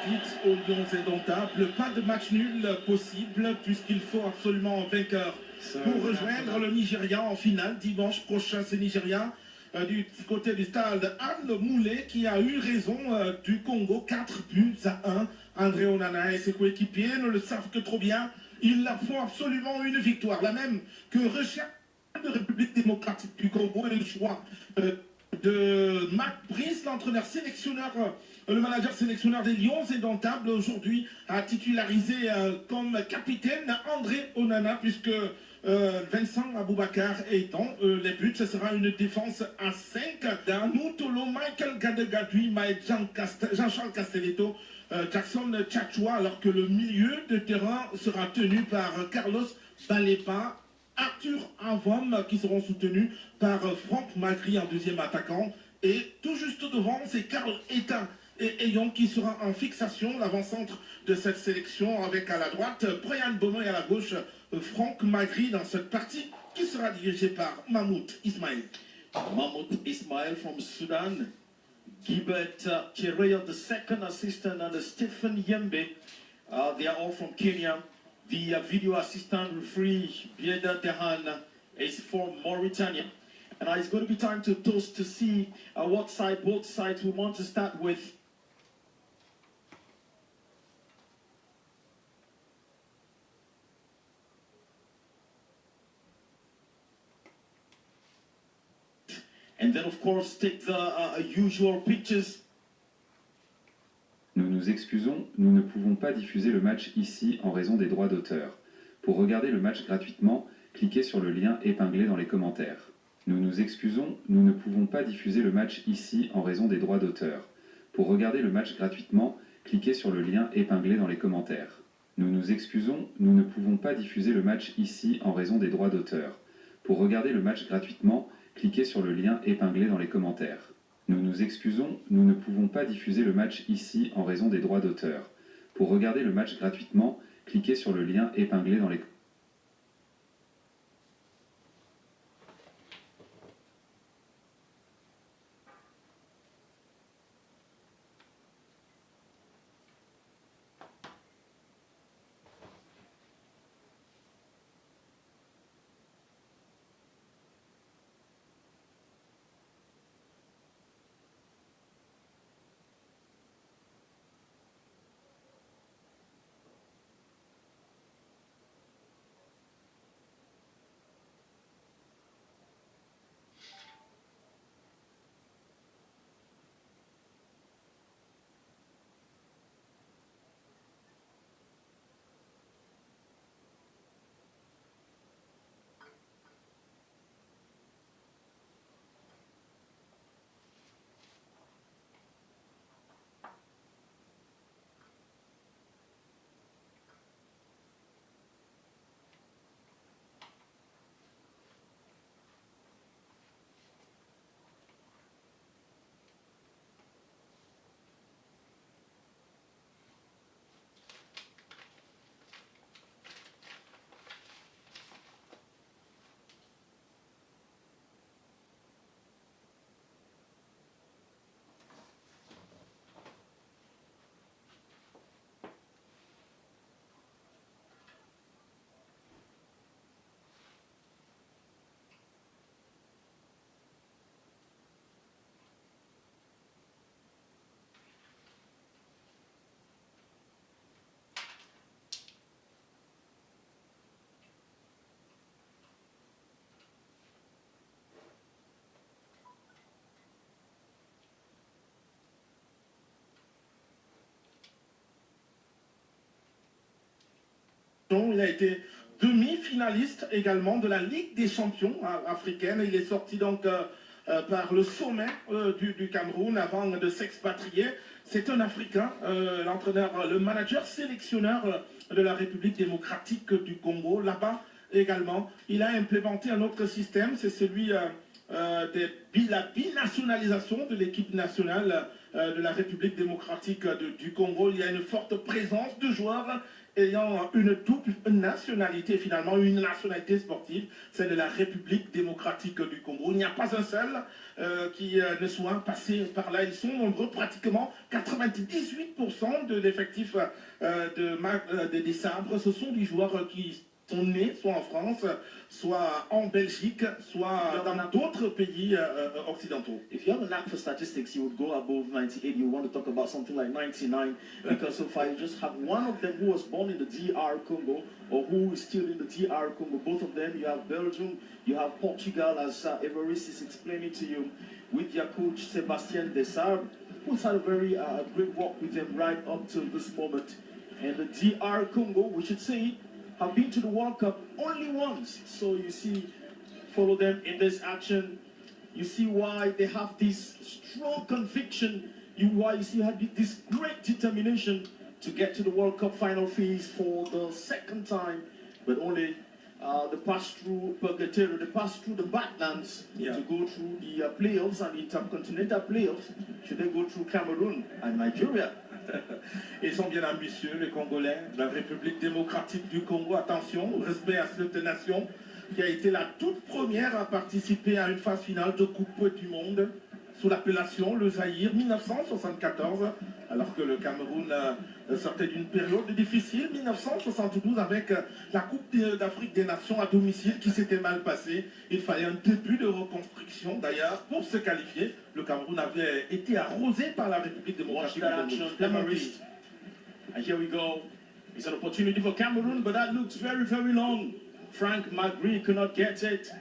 Rapids aux Lions indomptables. Pas de match nul possible puisqu'il faut absolument un vainqueur pour rejoindre le Nigeria en finale dimanche prochain. C'est Nigeria du côté du stade Anne Moulet qui a eu raison du Congo, 4-1. André Onana et ses coéquipiers ne le savent que trop bien. Ils font absolument une victoire, la même que recherche la République démocratique du Congo et le choix de Marc Brice, l'entraîneur sélectionneur, le manager sélectionneur des Lions indomptables, aujourd'hui a titularisé comme capitaine André Onana, puisque Vincent Aboubakar est dans les buts. Ce sera une défense à 5 d'Anou Tolo, Michael Gadegadui, Jean-Charles Castelletto, Jackson Tchatchoua, alors que le milieu de terrain sera tenu par Carlos Balepa, Arthur Avom, qui seront soutenus par Franck Magri en deuxième attaquant. Et tout juste devant, c'est Karl Eta et Eyon qui sera en fixation, l'avant-centre de cette sélection, avec à la droite Brian Bono et à la gauche Franck Magri dans cette partie qui sera dirigée par Mahmoud Ismail. Mahmoud Ismail from Sudan, Gilbert Chereya, the second assistant, and Stephen Yembe. They are all from Kenya. The video assistant referee, Bieda Dehan, is from Mauritania. And it's going to be time to toast to see what side, both sides, we want to start with. And then, of course, take the usual pictures. Nous nous excusons, nous ne pouvons pas diffuser le match ici en raison des droits d'auteur. Pour regarder le match gratuitement, cliquez sur le lien épinglé dans les commentaires. Nous nous excusons, nous ne pouvons pas diffuser le match ici en raison des droits d'auteur. Pour regarder le match gratuitement, cliquez sur le lien épinglé dans les commentaires. Nous nous excusons, nous ne pouvons pas diffuser le match ici en raison des droits d'auteur. Pour regarder le match gratuitement, cliquez sur le lien épinglé dans les commentaires. Nous nous excusons, nous ne pouvons pas diffuser le match ici en raison des droits d'auteur. Pour regarder le match gratuitement, cliquez sur le lien épinglé dans les commentaires. Il a été demi-finaliste également de la Ligue des champions africaine. Il est sorti donc par le sommet du Cameroun avant de s'expatrier. C'est un Africain, l'entraîneur, le manager sélectionneur de la République démocratique du Congo. Là-bas également, il a implémenté un autre système, c'est celui de la binationalisation de l'équipe nationale de la République démocratique du Congo. Il y a une forte présence de joueurs ayant une double nationalité, finalement une nationalité sportive, celle de la République démocratique du Congo. Il n'y a pas un seul qui ne soit passé par là. Ils sont nombreux, pratiquement 98% de l'effectif des Sabres. Ce sont des joueurs qui sont nés soit en France, soit en Belgique, soit dans d'autres pays occidentaux. If you have a knack for statistics, you would go above 98. You want to talk about something like 99, because so far you just have one of them who was born in the DR Congo or who is still in the DR Congo. Both of them, you have Belgium, you have Portugal, as Everest is explaining to you, with your coach Sébastien Desarbes, who's had a very great work with them right up to this moment. And the DR Congo, we should say, have been to the World Cup only once. So you see, follow them in this action. You see why they have this strong conviction. Why you see had this great determination to get to the World Cup final phase for the second time, but only they passed through Purgatory, they passed through the Badlands to go through the playoffs and intercontinental playoffs. Should they go through Cameroon and Nigeria? Ils sont bien ambitieux, les Congolais, la République démocratique du Congo. Attention, respect à cette nation qui a été la toute première à participer à une phase finale de Coupe du Monde sous l'appellation le Zaïre 1974, alors que le Cameroun sortait d'une période difficile, 1972, avec la Coupe d'Afrique des Nations à domicile qui s'était mal passée. Il fallait un début de reconstruction. D'ailleurs, pour se qualifier, le Cameroun avait été arrosé par la République démocratique du Congo. And here we go. It's an opportunity for Cameroon, but that looks very, very long. Frank Magri could not get it.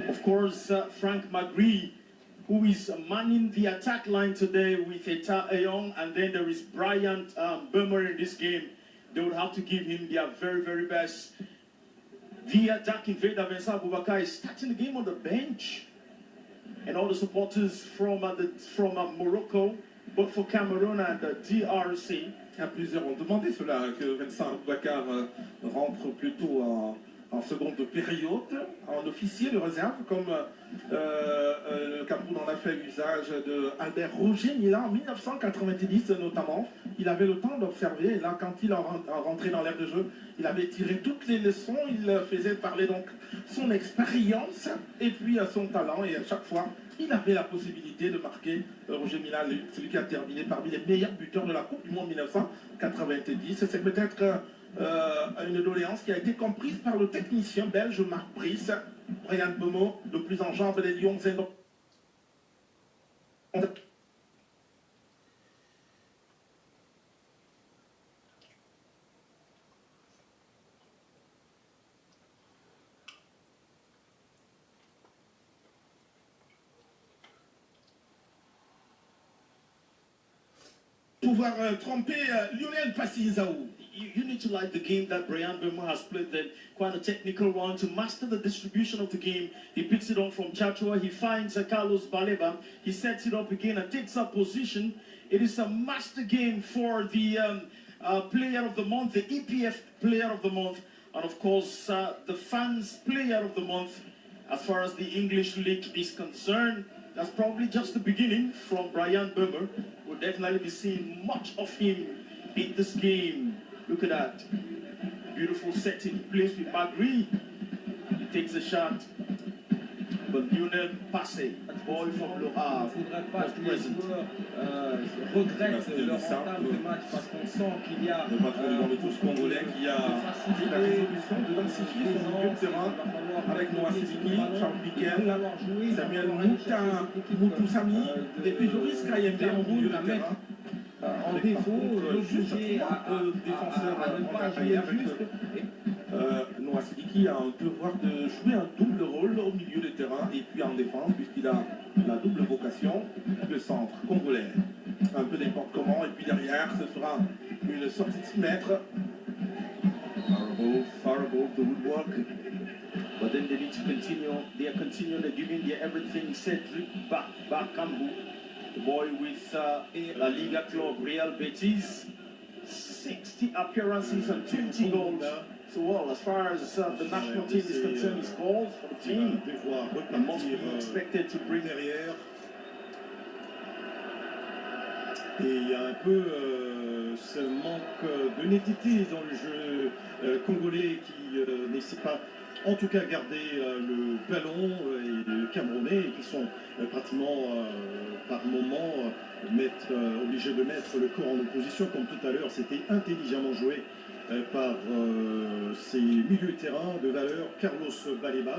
Of course, Frank Magri, who is manning the attack line today with Eta Ayong, and then there is Bryant Burmer in this game. They would have to give him their very, very best. The attack invader, Vincent Aboubakar, is starting the game on the bench. And all the supporters from Morocco, both for Cameroon and the DRC. Plusieurs ont demandé cela, que Vincent Aboubakar rentre plutôt en seconde période, en officier de réserve, comme le Cameroun en a fait usage de Albert Roger Mila en 1990 notamment. Il avait le temps d'observer, et là, quand il est rentré dans l'aire de jeu, il avait tiré toutes les leçons, il faisait parler donc son expérience et puis son talent, et à chaque fois, il avait la possibilité de marquer. Roger Mila, celui qui a terminé parmi les meilleurs buteurs de la Coupe du Monde 1990. C'est peut-être une doléance qui a été comprise par le technicien belge Marc Brice. Brian Bemo, le plus en jambes des Lions. Pouvoir tromper Lionel Passinzaou. You need to like the game that Brian Burma has played, then quite a technical one to master the distribution of the game. He picks it on from Chachua, he finds Carlos Baleba, he sets it up again and takes up position. It is a master game for the player of the month, the EPF player of the month, and of course the fans player of the month. As far as the English League is concerned, that's probably just the beginning from Brian Burma. We'll definitely be seeing much of him in this game. Look at that. Beautiful setting. Plays with Magri. He takes a shot. But Lionel Passé, boy from Le Havre. Il ne faudrait pas que les joueurs regrettent leur entame de match parce qu'on sent qu'il y a le patron du monde tous congolais qui a pris la résolution de densifier son milieu de terrain avec Noah Sidiki, Charles Piquel, Samuel Moutoussami et puis Joris Kayembe en milieu de terrain. en défaut, l'obliger à ne pas jouer juste. Noah Sidiki a un devoir de jouer un double rôle au milieu de terrain et puis en défense, puisqu'il a la double vocation, le centre congolais. Un peu n'importe comment, et puis derrière, ce sera une sortie de 6 mètres. Far above the woodwork. But then they need to continue. They are continually giving their everything. Cedric Bakambu, the boy with La Liga club Real Betis, 60 appearances and 20 goals. So well, as far as the national team is concerned, he's called for the team. And must be expected to bring derrière. Et il y a un peu ce manque de netteté dans le jeu congolais qui ne sait pas, en tout cas, garder le ballon et le Camerounais qui sont pratiquement par moment obligés de mettre le corps en opposition. Comme tout à l'heure, c'était intelligemment joué par ces milieux de terrain de valeur. Carlos Baleba,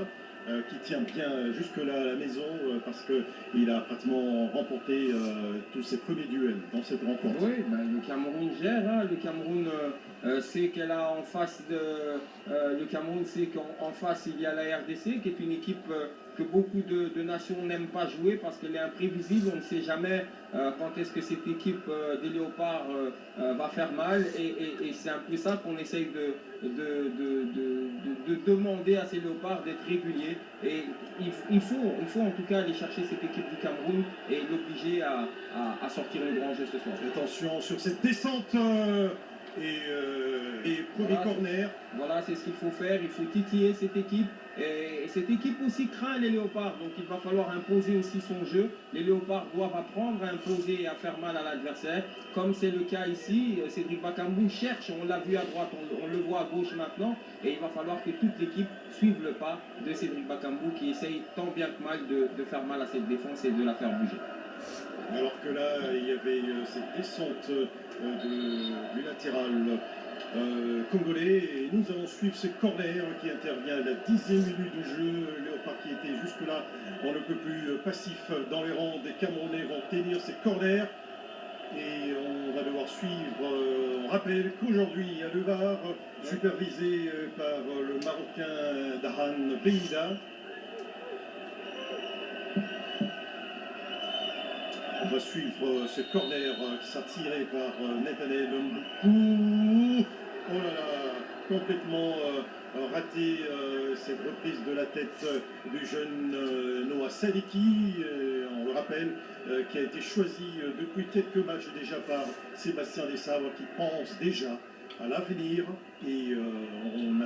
qui tient bien jusque-là à la maison parce qu'il a pratiquement remporté tous ses premiers duels dans cette rencontre. Oui, le Cameroun gère, hein. Le Cameroun sait qu'elle a en face le Cameroun sait qu'en face il y a la RDC qui est une équipe que beaucoup de nations n'aiment pas jouer parce qu'elle est imprévisible. On ne sait jamais quand est-ce que cette équipe des Léopards va faire mal et c'est un peu ça qu'on essaye de demander à ces Léopards d'être réguliers. Et il faut en tout cas aller chercher cette équipe du Cameroun et l'obliger à sortir le grand jeu ce soir. Attention sur cette descente et premier corner. Voilà, c'est ce qu'il faut faire. Il faut titiller cette équipe. Et cette équipe aussi craint les Léopards. Donc il va falloir imposer aussi son jeu. Les Léopards doivent apprendre à imposer et à faire mal à l'adversaire. Comme c'est le cas ici, Cédric Bakambu cherche. On l'a vu à droite, on le voit à gauche maintenant. Et il va falloir que toute l'équipe suive le pas de Cédric Bakambu qui essaye tant bien que mal de faire mal à cette défense et de la faire bouger. Alors que là, il y avait cette descente du latéral congolais. Et nous allons suivre ce corner qui intervient à la 10e minute de jeu. Léopard qui était jusque-là, on ne peut plus passif dans les rangs des Camerounais vont tenir ces corners. Et on va devoir suivre. On rappelle qu'aujourd'hui, il y a le VAR supervisé par le Marocain Dahan Beida. On va suivre ce corner qui sera tiré par Nathaniel Mboukou. Oh là là, complètement raté cette reprise de la tête du jeune Noah Sadiki, on le rappelle, qui a été choisi depuis quelques matchs déjà par Sébastien Desabre, qui pense déjà à l'avenir. Et on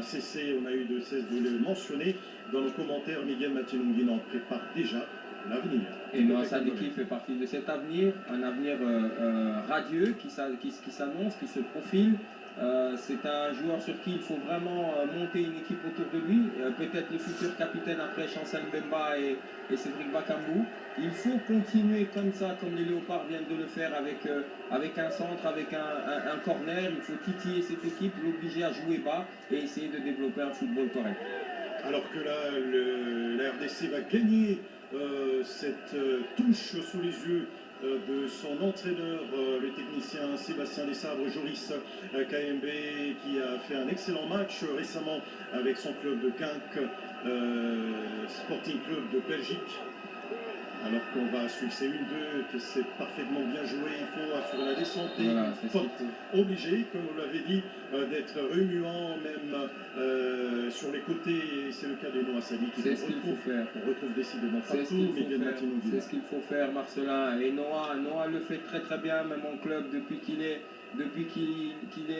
a eu de cesse de le mentionner dans nos commentaires. Miguel Matinongui en prépare déjà l'avenir. Et Noah Sadiki fait partie de cet avenir, un avenir radieux qui s'annonce, qui se profile. C'est un joueur sur qui il faut vraiment monter une équipe autour de lui, peut-être le futur capitaine après Chancel Mbemba et Cédric Bakambu. Il faut continuer comme ça, comme les Léopards viennent de le faire avec un centre, avec un corner. Il faut titiller cette équipe, l'obliger à jouer bas et essayer de développer un football correct. Alors que là, la RDC va gagner cette touche sous les yeux de son entraîneur, le technicien Sébastien Desabre, Joris KMB, qui a fait un excellent match récemment avec son club de Genk, Sporting Club de Belgique. Alors qu'on va suivre ces 1-2, que c'est parfaitement bien joué, il faut assurer la descente et voilà, obligé, comme vous l'avez dit, d'être remuant même sur les côtés, et c'est le cas de Noah Sadi qui c'est ce qu'il faut faire. On retrouve décidément partout, mais bien Martino. C'est ce qu'il faut faire, Marcelin. Et Noah le fait très très bien, même en club, depuis qu'il est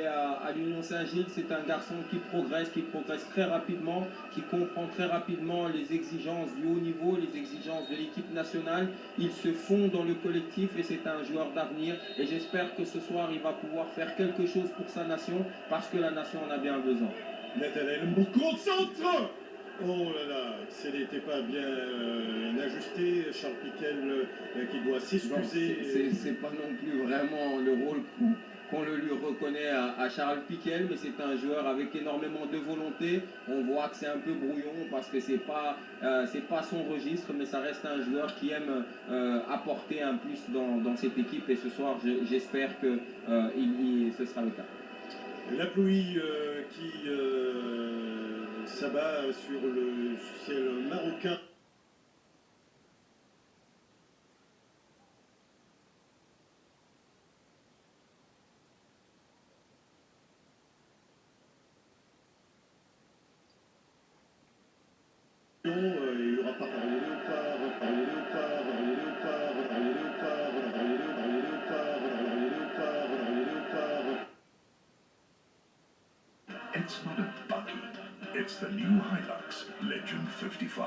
à l'Union Saint-Gilles. C'est un garçon qui progresse très rapidement, qui comprend très rapidement les exigences du haut niveau, les exigences de l'équipe nationale. Il se fond dans le collectif et c'est un joueur d'avenir. Et j'espère que ce soir, il va pouvoir faire quelque chose pour sa nation, parce que la nation en a bien besoin. Nathaniel Mboukou au centre. Oh là là, ce n'était pas bien ajusté. Charles Piquel qui doit s'excuser. C'est pas non plus vraiment le rôle qu'on le lui reconnaît à Charles Piquel, mais c'est un joueur avec énormément de volonté. On voit que c'est un peu brouillon parce que c'est pas son registre, mais ça reste un joueur qui aime apporter un plus dans cette équipe. Et ce soir, j'espère que ce sera le cas. La pluie qui s'abat sur le ciel marocain. Il y aura pas par les léopards, par les léopards, par les léopards, par les léopards, par les léopards, par les léopards, par les léopards, par les léopards. It's not a buggy, it's the new Hilux Legend 55.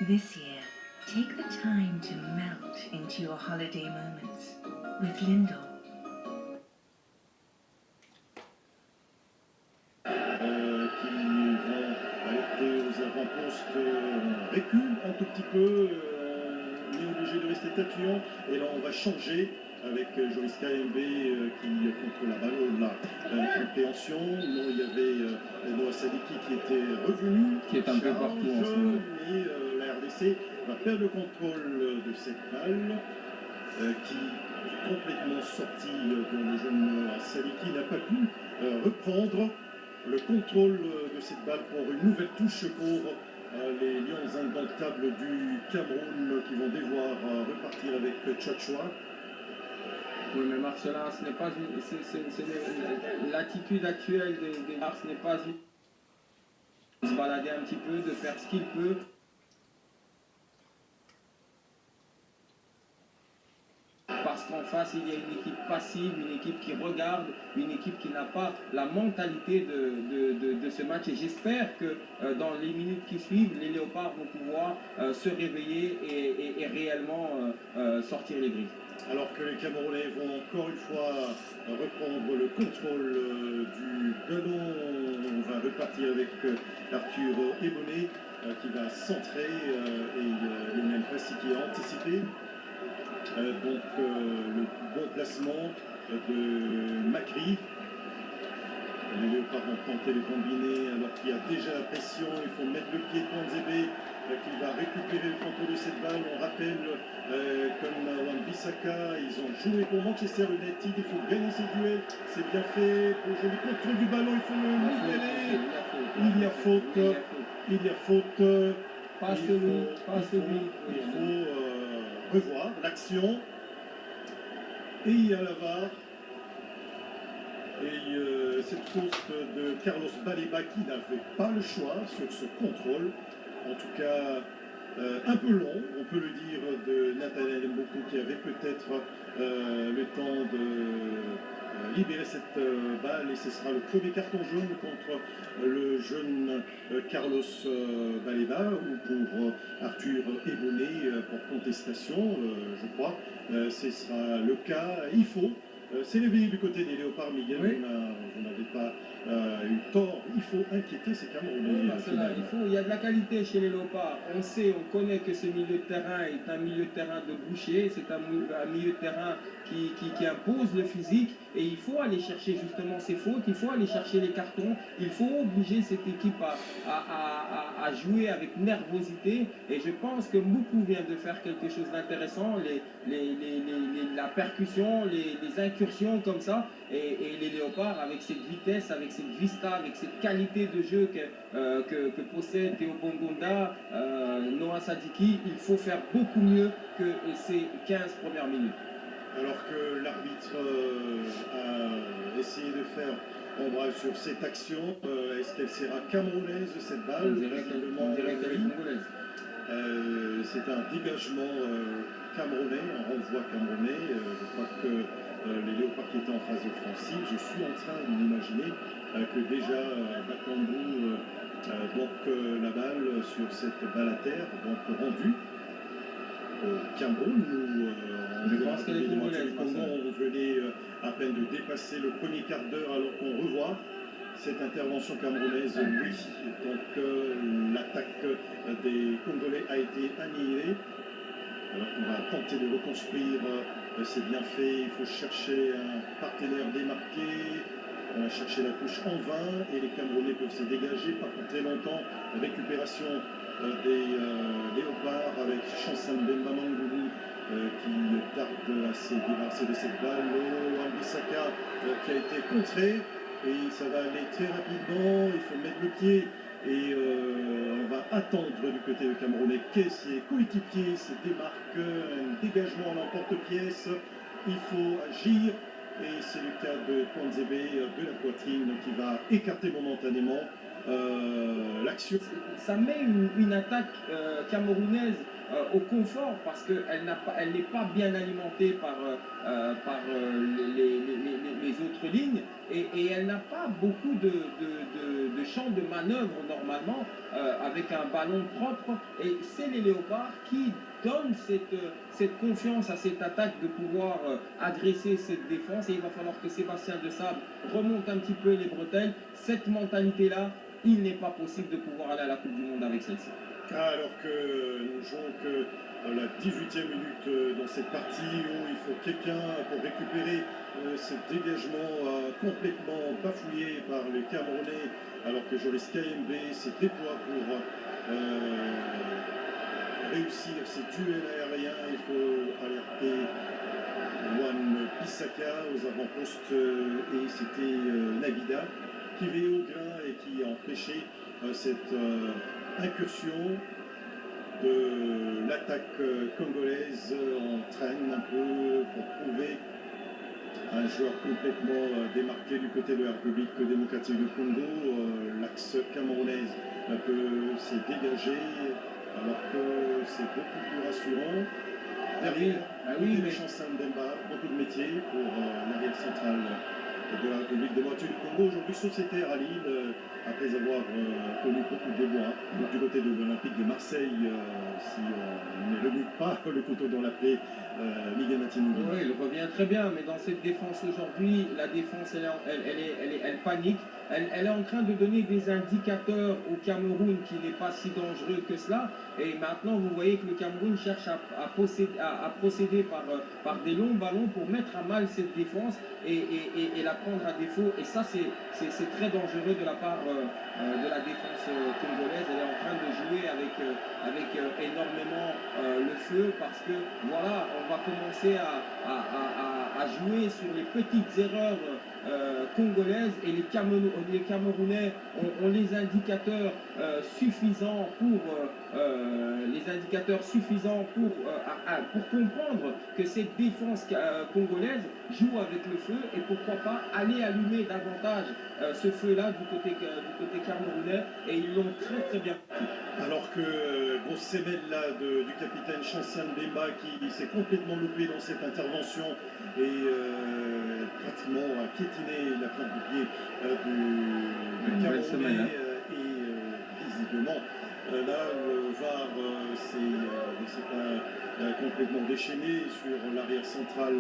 This year, take the time to melt into your holiday moments with Lindor. Qui vont arrêter aux avant-postes, on recule un tout petit peu, on est obligé de rester tatillon, et là on va changer avec Joris KMB qui contre la balle, la compréhension. Non, il y avait Noah Sadiki qui était revenu, Qui est un peu partout en ce moment. et la RDC va perdre le contrôle de cette balle qui est complètement sortie dont le jeune Noah Sadiki n'a pas pu reprendre le contrôle de cette balle pour une nouvelle touche pour les Lions indomptables du Cameroun qui vont devoir repartir avec Tchotchoa. Oui, mais Marcelin, ce n'est pas l'attitude actuelle des Mars n'est pas de se balader un petit peu, de faire ce qu'il peut. Parce qu'en face, il y a une équipe passive, une équipe qui regarde, une équipe qui n'a pas la mentalité de ce match. Et j'espère que dans les minutes qui suivent, les Léopards vont pouvoir se réveiller et réellement sortir les griffes. Alors que les Camerounais vont encore une fois reprendre le contrôle du ballon, on va repartir avec Arthur Ebonné qui va centrer et Lionel Fassi qui a anticipé. Donc le bon placement de Macri. Les Léopards vont tenter le combiné alors qu'il y a déjà la pression. Il faut mettre le pied de Panzebe qui va récupérer le contrôle de cette balle. On rappelle comme Wan-Bissaka, ils ont joué pour Manchester United. Il faut gagner ces duels. C'est bien fait. Pour le contrôle du ballon, il faut le libérer. Il y a faute. Il y a faute. Il faut revoir l'action. Et il y a la VAR. Et cette faute de Carlos Baleba qui n'avait pas le choix sur ce contrôle, en tout cas un peu long, on peut le dire, de Nathaniel Mboko qui avait peut-être le temps de libérer cette balle, et ce sera le premier carton jaune contre le jeune Carlos Baleba ou pour Arthur Ebonné pour contestation, je crois. Ce sera le cas, il faut. C'est l'éveillé du côté des Léopards, Miguel, oui. Vous n'avez pas eu tort. Il faut inquiéter ces Camerounais. Il y a de la qualité chez les Léopards. On sait, on connaît que ce milieu de terrain est un milieu de terrain de boucher, c'est un milieu de terrain qui impose le physique, et il faut aller chercher justement ses fautes, il faut aller chercher les cartons, il faut obliger cette équipe à jouer avec nervosité, et je pense que Mboukou vient de faire quelque chose d'intéressant, la percussion, les incursions comme ça, et les Léopards avec cette vitesse, avec cette vista, avec cette qualité de jeu que possède Théo Bongonda, Noah Sadiki, il faut faire beaucoup mieux que ces 15 premières minutes. Alors que l'arbitre a essayé de faire ombrage sur cette action, est-ce qu'elle sera camerounaise cette balle? On dirait qu'elle est congolaise. C'est un dégagement camerounais, un renvoi camerounais. Je crois que les Léopards qui étaient en phase offensive, je suis en train d'imaginer que déjà Bakambu, la balle sur cette balle à terre, donc rendue au Cameroun, je pense qu'elle est congolaise. On venait à peine de dépasser le premier quart d'heure alors qu'on revoit cette intervention camerounaise, oui. Donc l'attaque des Congolais a été annihilée. Alors qu'on va tenter de reconstruire, c'est bien fait. Il faut chercher un partenaire démarqué. On va chercher la touche en vain et les Camerounais peuvent se dégager. Pas pour très longtemps. Récupération des Léopards avec Chansan Bemba Mangoulou qui tarde à se débarrasser de cette balle. Wan-Bissaka qui a été contré, et ça va aller très rapidement. Il faut mettre le pied et on va attendre du côté du Camerounais que ses coéquipiers se démarquent. Un dégagement en emporte-pièce. Il faut agir, et c'est le cas de Panzebe de la poitrine qui va écarter momentanément l'action. Ça met une attaque camerounaise au confort, parce qu'elle n'est pas bien alimentée par les autres lignes, et elle n'a pas beaucoup de champs de manœuvre normalement avec avec un ballon propre. Et c'est les Léopards qui donnent cette confiance à cette attaque de pouvoir adresser cette défense. Et il va falloir que Sébastien Desabre remonte un petit peu les bretelles. Cette mentalité-là, il n'est pas possible de pouvoir aller à la Coupe du Monde avec celle-ci. Alors que nous jouons que la 18e minute dans cette partie où il faut quelqu'un pour récupérer ce dégagement complètement bafouillé par les Camerounais, alors que Joris Kayembe s'est déploie pour réussir ces duels aériens. Il faut alerter Wan Bissaka aux avant-postes et c'était Nagida qui veillait au grain et qui a empêché cette incursion de l'attaque congolaise. On traîne un peu pour trouver un joueur complètement démarqué du côté de la République démocratique du Congo. L'axe camerounaise s'est dégagé alors que c'est beaucoup plus rassurant. Derrière, mais Chancel Mbemba, beaucoup de métiers pour l'arrière centrale de la République démocratique du Congo, aujourd'hui sociétaire à Lille, après avoir connu beaucoup de déboires du côté de l'Olympique de Marseille, si on ne remue pas le couteau dans la plaie, Miguel Martinez. Oui, il revient très bien, mais dans cette défense aujourd'hui, la défense, elle panique. Elle est en train de donner des indicateurs au Cameroun qui n'est pas si dangereux que cela. Et maintenant, vous voyez que le Cameroun cherche à procéder par des longs ballons pour mettre à mal cette défense et la prendre à défaut. Et ça, c'est très dangereux de la part de la défense congolaise. Elle est en train de jouer avec énormément le feu parce que, voilà, on va commencer à jouer sur les petites erreurs congolaises et les Camerounais ont les indicateurs suffisants pour comprendre que cette défense congolaise joue avec le feu et pourquoi pas aller allumer davantage ce feu-là du côté camerounais, et ils l'ont très très bien fait. Alors que grosse sémelle là du capitaine Chancel Mbemba qui s'est complètement loupé dans cette intervention et pratiquement a piétiné la plante du pied du Camerounais et visiblement là le VAR s'est pas complètement déchaîné sur l'arrière central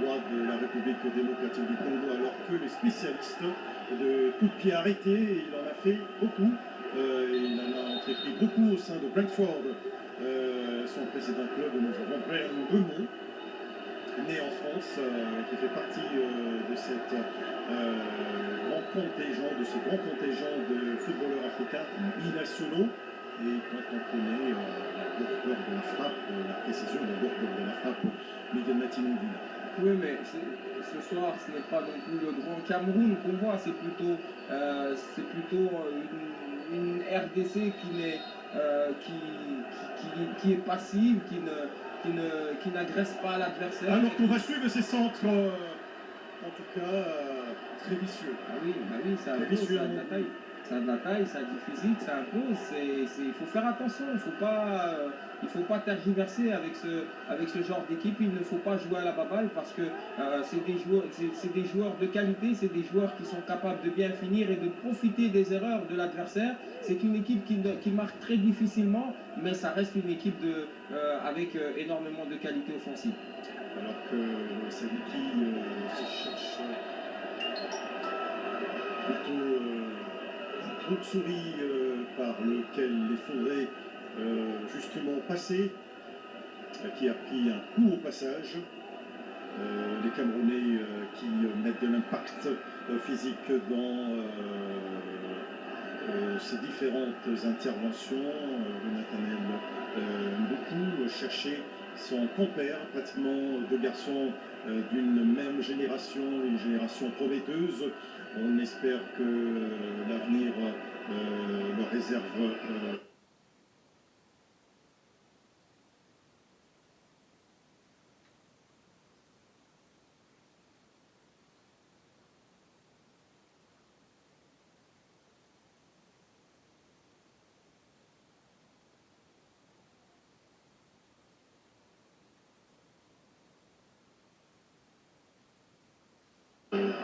droit de la République démocratique du Congo, alors que les spécialistes de coups de pied arrêtés, il en a fait beaucoup. Il en a entrepris beaucoup au sein de Brentford, son précédent club. Nous avons Brian Mbeumo, né en France, qui fait partie de cette ce grand contingent de footballeurs africains binationaux. Et quand on connaît la lourdeur de la frappe, la précision de la lourdeur de la frappe, Miguel Martinez. Oui, mais ce soir, ce n'est pas non plus le grand Cameroun qu'on voit, c'est plutôt une RDC qui est passive, qui n'agresse pas l'adversaire. Alors qu'on va suivre ces centres, en tout cas, très vicieux. Ah oui, ça impose, ça a de la taille. Ça a de la taille, ça a du physique, ça impose. Il faut faire attention, il ne faut pas tergiverser avec ce genre d'équipe. Il ne faut pas jouer à la baballe parce que c'est des joueurs de qualité, c'est des joueurs qui sont capables de bien finir et de profiter des erreurs de l'adversaire. C'est une équipe qui marque très difficilement, mais ça reste une équipe avec énormément de qualité offensive. Alors que Sadiki se cherche plutôt un trou de souris par lequel il faudrait justement passer, qui a pris un coup au passage. Les Camerounais qui mettent de l'impact physique dans ces différentes interventions. Nathaniel beaucoup cherché son compère, pratiquement deux garçons d'une même génération, une génération prometteuse. On espère que l'avenir leur réserve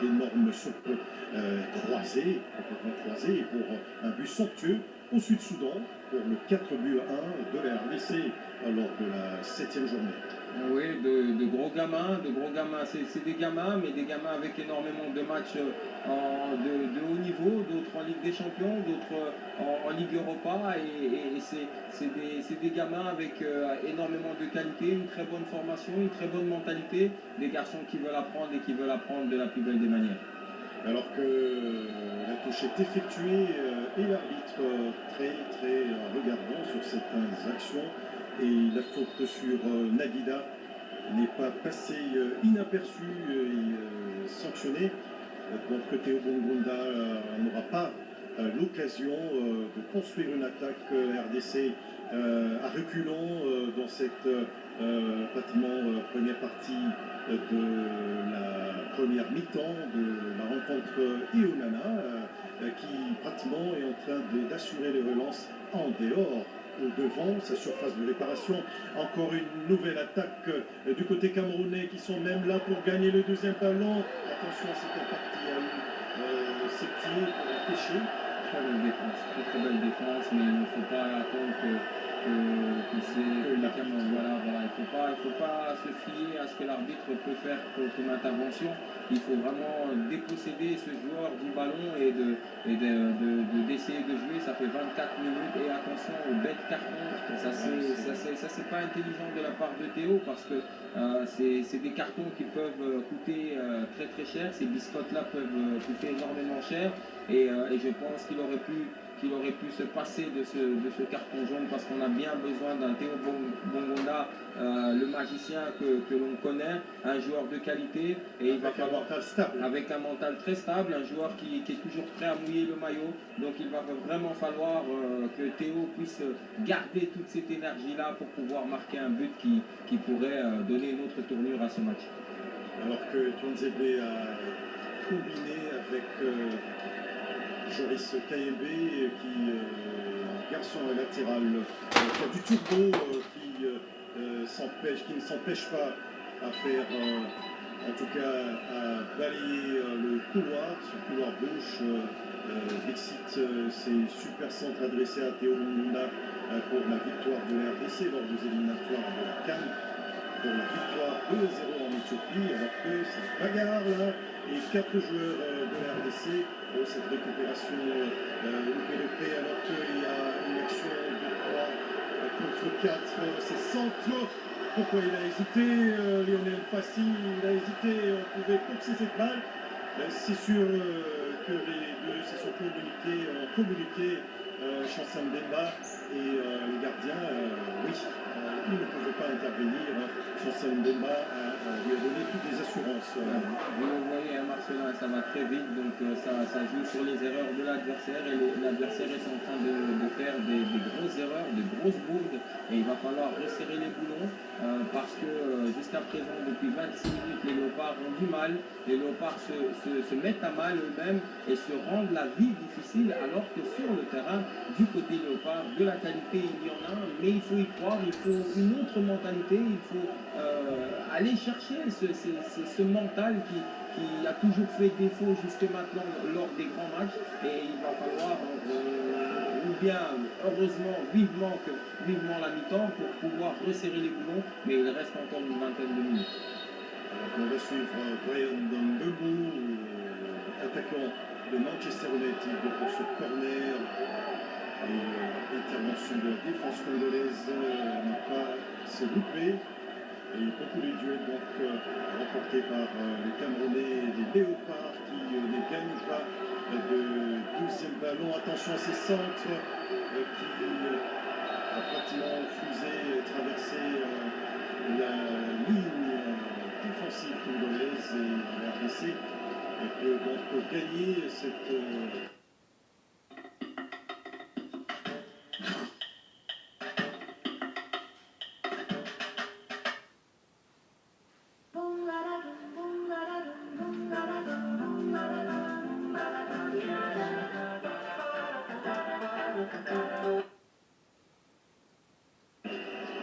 d'énormes sauts croisés, complètement croisés, pour un but somptueux au Sud-Soudan pour le 4-1 de la RDC lors de la 7e journée. Oui, de gros gamins, c'est des gamins, mais des gamins avec énormément de matchs de haut niveau, d'autres en Ligue des Champions, d'autres en Ligue Europa, et c'est des gamins avec énormément de qualité, une très bonne formation, une très bonne mentalité, des garçons qui veulent apprendre et qui veulent apprendre de la plus belle des manières. Alors que la touche est effectuée et l'arbitre très regardant sur certaines actions, et la faute sur Nagida n'est pas passée inaperçue et sanctionnée. Donc Théo Bongonda n'aura pas l'occasion de construire une attaque RDC à reculons dans cette pratiquement première partie de la première mi-temps de la rencontre Ionana qui pratiquement est en train d'assurer les relances en dehors ou devant sa surface de réparation. Encore une nouvelle attaque du côté camerounais qui sont même là pour gagner le deuxième ballon. Attention à cette attaque qui a eu ses pieds pour empêcher. Très belle défense, très belle défense, mais il ne faut pas attendre que c'est la voilà, il faut pas se fier à ce que l'arbitre peut faire comme intervention. Il faut vraiment déposséder ce joueur du ballon et d'essayer de jouer. Ça fait 24 minutes et attention aux bêtes cartons. Ça c'est pas intelligent de la part de Théo parce que c'est des cartons qui peuvent coûter très cher. Ces biscottes-là peuvent coûter énormément cher et je pense qu'il aurait pu se passer de ce carton jaune parce qu'on a bien besoin d'un Théo Bongonda, le magicien que l'on connaît, un joueur de qualité et il va falloir avec un mental très stable, un joueur qui est toujours prêt à mouiller le maillot. Donc il va vraiment falloir que Théo puisse garder toute cette énergie-là pour pouvoir marquer un but qui pourrait donner une autre tournure à ce match. Alors que Tuanzebe a combiné avec Joris Kayembe qui garçon latéral qui a du turbo qui ne s'empêche pas à faire en tout cas à balayer le couloir, ce couloir gauche. Dixit, c'est super centre adressé à Théo Bongonda pour la victoire de la RDC lors des éliminatoires de la CAN, pour la victoire 2-0 en Éthiopie, alors que cette bagarre là et 4 joueurs de la RDC pour cette récupération UPLP, alors qu'il y a une action de 3 contre 4, c'est centre. Pourquoi il a hésité Lionel Fassi, il a hésité, on pouvait courser cette balle. C'est sûr que les deux se sont communiqué Chancel Mbemba et le gardien, oui, il ne pouvait pas intervenir. Chancel Mbemba lui a donné toutes les assurances. Vous le voyez, Marcelin, ça va très vite, donc ça joue sur les erreurs de l'adversaire et l'adversaire est en train de faire des grosses erreurs, des grosses bourdes et il va falloir resserrer les boulons parce que jusqu'à présent, depuis 26 minutes, les Léopards ont du mal, les Léopards se mettent à mal eux-mêmes et se rendent la vie difficile alors que sur le terrain, du côté Léopard, de la qualité il y en a, mais il faut y croire, il faut une autre mentalité, il faut aller chercher ce mental qui a toujours fait défaut jusque maintenant lors des grands matchs et il va falloir ou bien heureusement vivement la mi-temps pour pouvoir resserrer les boulons, mais il reste encore une vingtaine de minutes. On va suivre Brian Mbeumo, attaquant de Manchester United pour ce corner. Et intervention de la défense congolaise n'a pas se louper. Et beaucoup de duels donc remportés par les Camerounais et les Léopards qui ne gagnent pas de 12e ballon. Attention à ces centres qui a pratiquement fusé, traversé la ligne défensive congolaise et la RDC peut donc gagner cette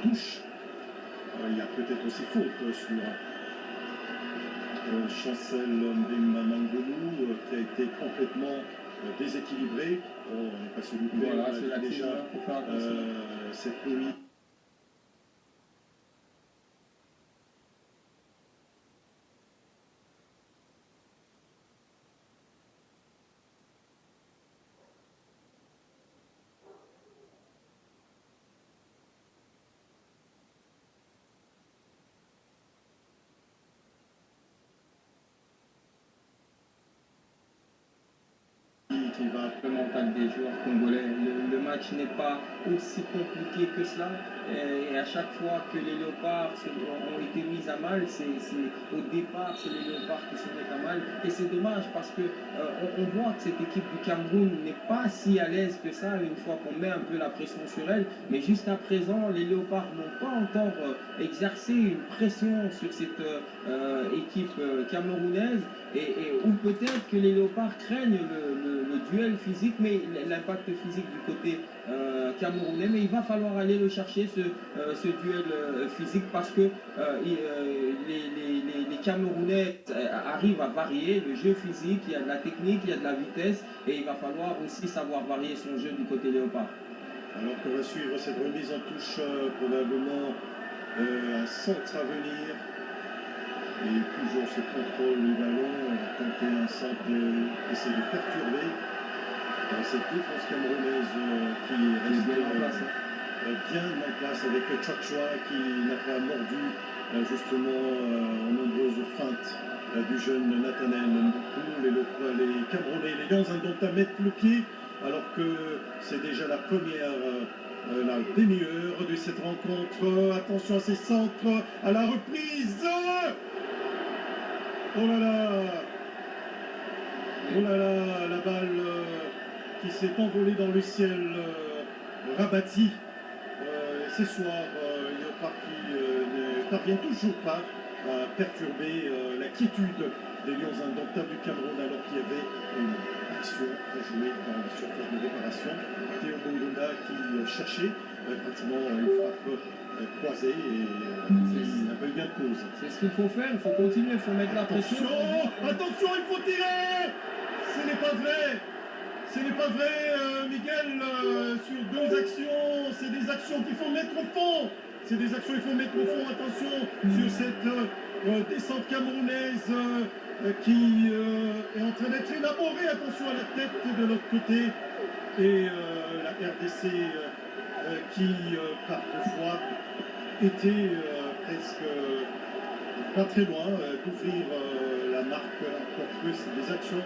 touche. Il y a peut-être aussi faute sur Chancel Mbemba Mangolou qui a été complètement déséquilibré. On n'est pas celui de Voilà, on c'est a la dit déjà pour faire attention. cette nuit. Qui va Le mental des joueurs congolais. Le match n'est pas aussi compliqué que cela. Et à chaque fois que les léopards ont été mis à mal, au départ, c'est les léopards qui se mettent à mal. Et c'est dommage parce que on voit que cette équipe du Cameroun n'est pas si à l'aise que ça une fois qu'on met un peu la pression sur elle. Mais jusqu'à présent, les léopards n'ont pas encore exercé une pression sur cette équipe camerounaise. Ou peut-être que les léopards craignent le duel physique, mais l'impact physique du côté camerounais. Mais il va falloir aller le chercher, ce duel physique, parce que les Camerounais arrivent à varier le jeu physique. Il y a de la technique, il y a de la vitesse, et il va falloir aussi savoir varier son jeu du côté léopard. Alors qu'on va suivre cette remise en touche, probablement un centre à venir. Et toujours ce contrôle du ballon, tenter un centre, essayer de perturber cette défense camerounaise qui reste bien en place, bien en place avec Tchouatchoua qui n'a pas mordu justement aux nombreuses feintes du jeune Nathanaël Mboukou. Les Camerounais, les Lions Indomptables mettent le pied alors que c'est déjà la première la demi-heure de cette rencontre. Attention à ces centres, à la reprise. Oh là là! Oh là là, la balle qui s'est envolée dans le ciel rabattit. Ce soir, Léopard qui ne parvient toujours pas à perturber la quiétude des Lions Indomptables du Cameroun alors qu'il y avait une action à jouer dans la surface de réparation. Théo Bongonda qui cherchait pratiquement une frappe croisée et qui n'a pas eu bien de cause. C'est ce qu'il faut faire, il faut continuer, il faut mettre la pression. Attention, il faut tirer! Ce n'est pas vrai! Ce n'est pas vrai, Miguel, sur deux actions. C'est des actions qu'il faut mettre au fond. C'est des actions qu'il faut mettre au fond. Attention sur cette descente camerounaise qui est en train d'être élaborée. Attention à la tête de l'autre côté. Et la RDC qui, par deux fois, était presque pas très loin d'ouvrir la marque encore plus des actions.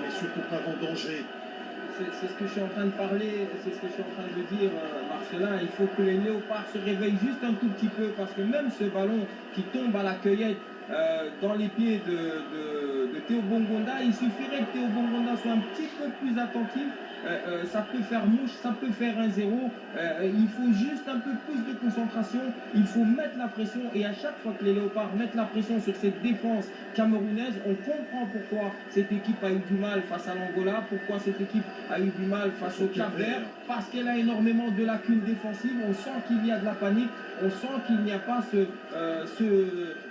Mais surtout pas en danger. C'est ce que je suis en train de parler, c'est ce que je suis en train de dire, Marcelin. Il faut que les léopards se réveillent juste un tout petit peu, parce que même ce ballon qui tombe à la cueillette dans les pieds de Théo Bongonda, il suffirait que Théo Bongonda soit un petit peu plus attentif. Ça peut faire mouche, ça peut faire 1-0. Il faut juste un peu plus de concentration. Il faut mettre la pression. Et à chaque fois que les léopards mettent la pression sur cette défense camerounaise, on comprend pourquoi cette équipe a eu du mal face à l'Angola, pourquoi cette équipe a eu du mal face au Cap-Vert, parce qu'elle a énormément de lacunes défensives. On sent qu'il y a de la panique, on sent qu'il n'y a pas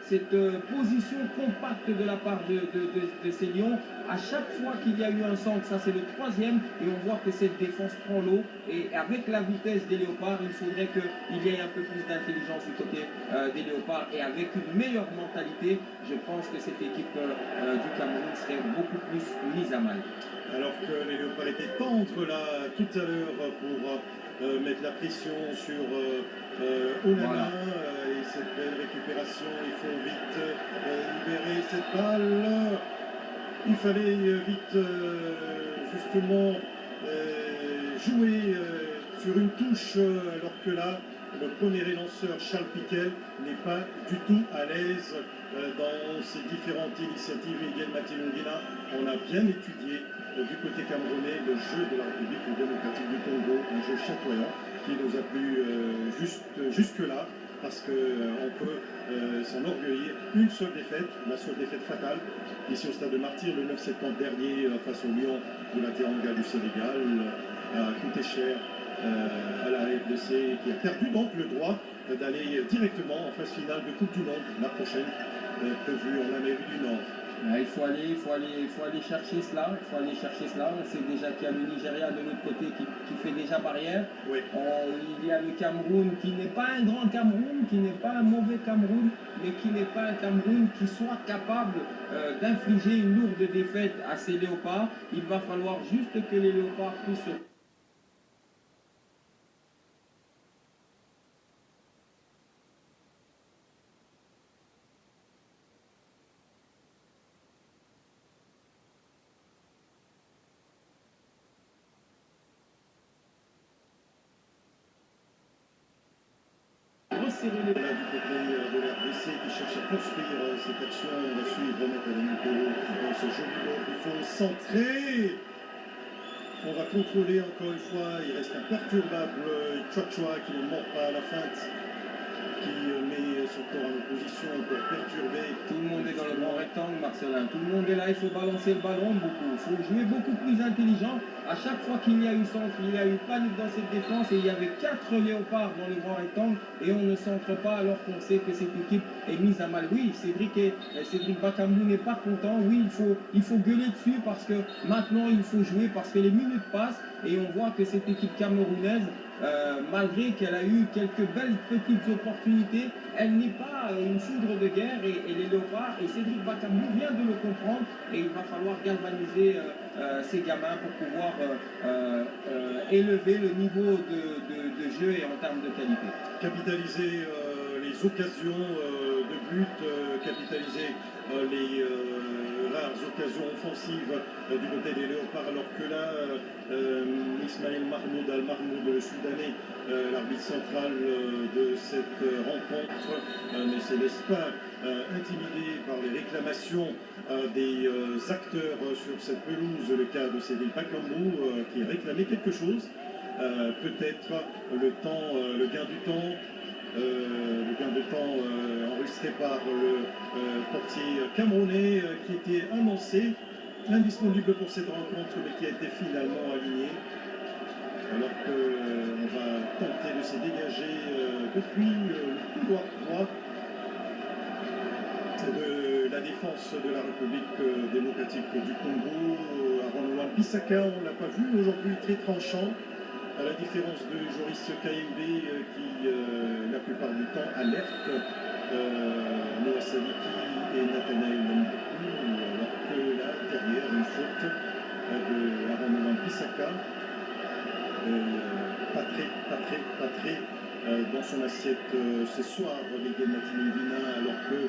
cette position compacte de la part de ces Lions. À chaque fois qu'il y a eu un centre, ça c'est le troisième, et on voit que cette défense prend l'eau. Et avec la vitesse des léopards, il faudrait qu'il y ait un peu plus d'intelligence du côté des léopards. Et avec une meilleure mentalité, je pense que cette équipe du Cameroun serait beaucoup plus mise à mal. Alors que les léopards étaient tendres là tout à l'heure pour mettre la pression sur Onana, et cette belle récupération, il faut vite libérer cette balle. Il fallait vite justement jouer sur une touche alors que là le premier élanceur Charles Piquel n'est pas du tout à l'aise dans ces différentes initiatives. Miguel Matilongina, on a bien étudié du côté camerounais le jeu de la République démocratique du Congo, un jeu chatoyant qui nous a plu jusque-là, parce qu'on peut s'enorgueillir. Une seule défaite, la seule défaite fatale, ici au stade de Martyr le 9 septembre dernier face au Lion de la Teranga du Sénégal, a coûté cher à la RDC, qui a perdu donc le droit d'aller directement en phase finale de Coupe du Monde la prochaine, prévue en Amérique du Nord. Il faut aller chercher cela. Il faut aller chercher cela. On sait déjà qu'il y a le Nigeria de l'autre côté qui fait déjà barrière. Oui. Il y a le Cameroun qui n'est pas un grand Cameroun, qui n'est pas un mauvais Cameroun, mais qui n'est pas un Cameroun qui soit capable d'infliger une lourde défaite à ces léopards. Il va falloir juste que les léopards puissent se... resserrer les... Là, du côté de l'RDC qui cherche à construire cette action, on va suivre Nicolas dans ce joli bord. Il faut centrer. On va contrôler encore une fois. Il reste imperturbable Chouachua qui ne mord pas à la feinte, qui met son corps en opposition pour perturber. Tout le monde est dans le grand rectangle, Marcelin. Tout le monde est là, il faut balancer le ballon beaucoup. Il faut jouer beaucoup plus intelligent. À chaque fois qu'il y a eu centre, il y a eu panique dans cette défense et il y avait 4 léopards dans le grand rectangle et on ne centre pas alors qu'on sait que cette équipe est mise à mal. Oui, Cédric Bakambu n'est pas content. Oui, il faut gueuler dessus parce que maintenant il faut jouer, parce que les minutes passent et on voit que cette équipe camerounaise, malgré qu'elle a eu quelques belles petites opportunités, elle n'est pas une foudre de guerre et les léopards, et Cédric Bakambu vient de le comprendre et il va falloir galvaniser ces gamins pour pouvoir élever le niveau de jeu et en termes de qualité. Capitaliser les occasions de but, capitaliser les rares occasions offensives du côté des léopards, alors que là, Ismaël Mahmoud Al-Mahmoud, le Soudanais, l'arbitre central de cette rencontre, ne se laisse pas intimider par les réclamations des acteurs sur cette pelouse, le cas de Cédric Bakambu qui réclamait quelque chose, peut-être le gain du temps. Enregistré par le portier camerounais qui était annoncé indisponible pour cette rencontre mais qui a été finalement aligné, alors qu'on va tenter de se dégager depuis le couloir droit de la défense de la République démocratique du Congo. Aaron Wan-Bissaka, on ne l'a pas vu aujourd'hui, très tranchant, à la différence de Joris KMB qui, la plupart du temps, alerte Noah Sadiki et Nathanaël Mamboukou, alors que là, derrière, une faute de Aaron Wan-Bissaka. Pas très dans son assiette ce soir, les Matine Vina, alors que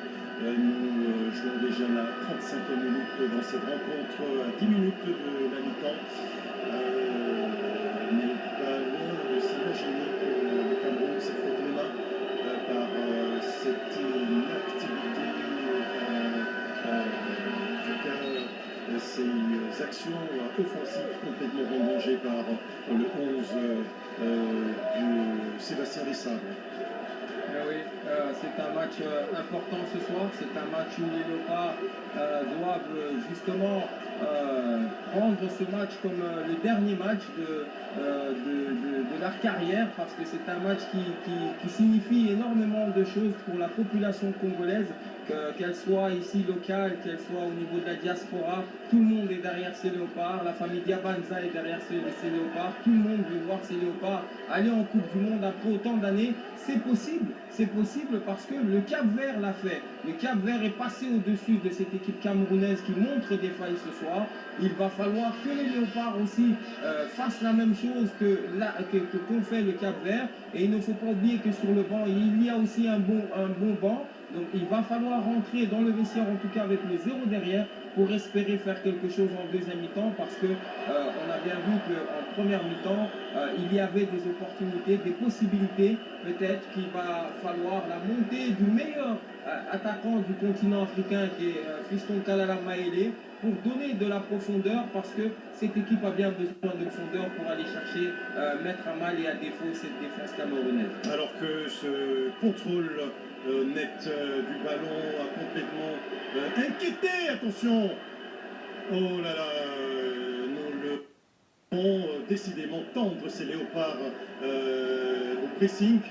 nous jouons déjà la 35e minute dans cette rencontre, à 10 minutes de la mi-temps. On n'est pas loin de s'imaginer que le Cameroun s'est frotté les mains par cette inactivité, en tout cas ces actions offensives complètement revengées par le 11 de Sébastien Desabre. Oui, c'est un match important ce soir. C'est un match où les léopards doivent justement prendre ce match comme le dernier match de leur carrière, parce que c'est un match qui signifie énormément de choses pour la population congolaise, qu'elle soit ici locale, qu'elle soit au niveau de la diaspora. Tout le monde est derrière ces léopards, la famille Diabanza est derrière ces léopards, tout le monde veut voir ces léopards aller en Coupe du Monde après autant d'années. C'est possible parce que le Cap-Vert l'a fait. Le Cap-Vert est passé au-dessus de cette équipe camerounaise qui montre des failles ce soir. Il va falloir que les léopards aussi fassent la même chose qu'ont fait le Cap-Vert. Et il ne faut pas oublier que sur le banc, il y a aussi un bon banc. Donc il va falloir rentrer dans le vestiaire, en tout cas avec le 0 derrière, pour espérer faire quelque chose en deuxième mi-temps, parce que on a bien vu qu'en première mi-temps, il y avait des opportunités, des possibilités. Peut-être qu'il va falloir la montée du meilleur attaquant du continent africain, qui est Fiston Kalala Maélé, pour donner de la profondeur, parce que cette équipe a bien besoin de profondeur pour aller chercher, mettre à mal et à défaut cette défense camerounaise. Alors que ce contrôle net du ballon a complètement inquiété, attention, oh là là, nous le vont décidément tendre ces léopards au pressing.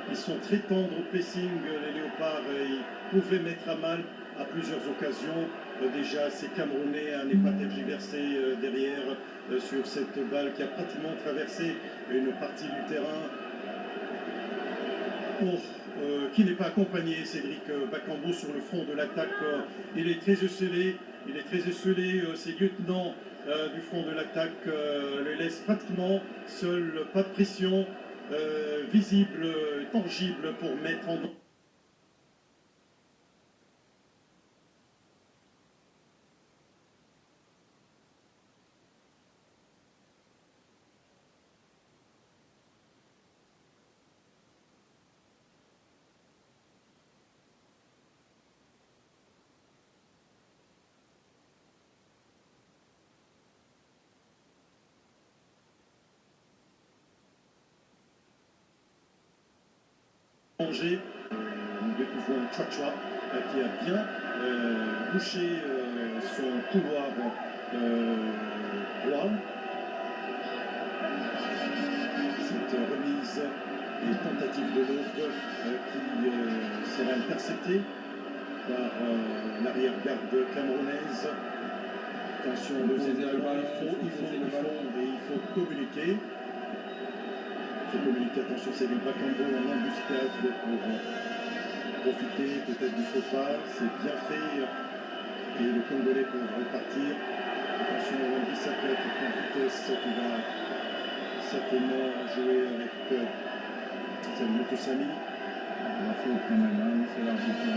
Ils sont très tendres au pressing, les léopards, ils pouvaient mettre à mal à plusieurs occasions. Déjà, ces Camerounais n'est pas tergiversé derrière sur cette balle qui a pratiquement traversé une partie du terrain. Qui n'est pas accompagné, Cédric Bakambu sur le front de l'attaque. Il est très esselé, ses lieutenants du front de l'attaque le laissent pratiquement seul, pas de pression visible, tangible pour mettre en danger. Nous découvrons Chouachua qui a bien bouché son couloir droit. Cette remise et tentative de l'autre qui sera interceptée par l'arrière-garde camerounaise. Attention, deuxième ballon, il faut communiquer. Attention, c'est du Bakambu en embuscade pour profiter peut-être du faux pas. C'est bien fait. Et le Congolais pour repartir. Attention, Wambi Saka qui est en vitesse, qui va certainement jouer avec Motosami. La faute quand même, hein, c'est l'arbitre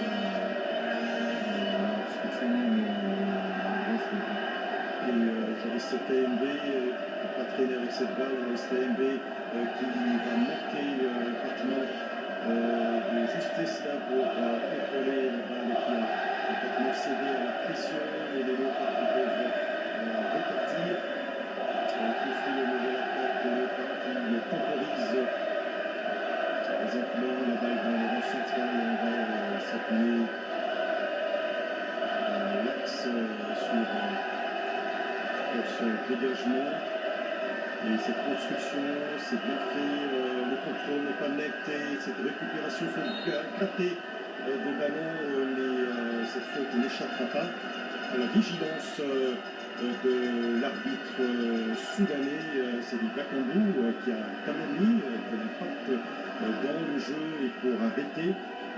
Et Joris TMB pas traîner avec cette balle. Joris TMB qui va manquer pratiquement de justesse là pour contrôler la balle et qui va pratiquement céder à la pression et les Léopards qui peuvent repartir. Construit le nouvel attaque, les Léopards qui temporise présentement la balle dans le rang central. On va s'appuyer l'axe sur ce dégagement. Et cette construction, c'est bien fait, le contrôle n'est pas net et cette récupération, il faut gratter des ballons, cette faute n'échappera pas à la vigilance de l'arbitre soudanais, c'est du Bakambu qui a quand même mis de l'impact dans le jeu et pour arrêter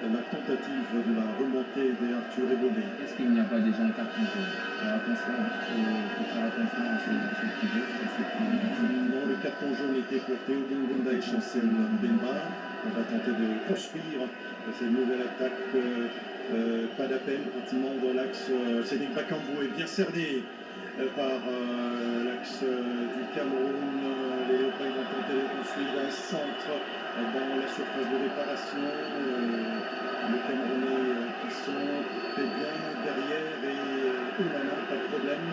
la tentative de la remontée d'Arthur Ebonné. Est-ce qu'il n'y a pas déjà un carton jaune? Attention, il faut faire attention à ce petit jeu. Non, le carton jaune était pour Théo Bongonda et Chancel Mbemba. On va tenter de construire cette nouvelle attaque. Pas d'appel, pratiquement dans l'axe. Cédric Bakambu est bien cerné par l'axe du Cameroun. Les Léopards vont tenter de construire un centre dans la surface de réparation. Les Camerounais qui sont très bien derrière et Oumana, pas de problème.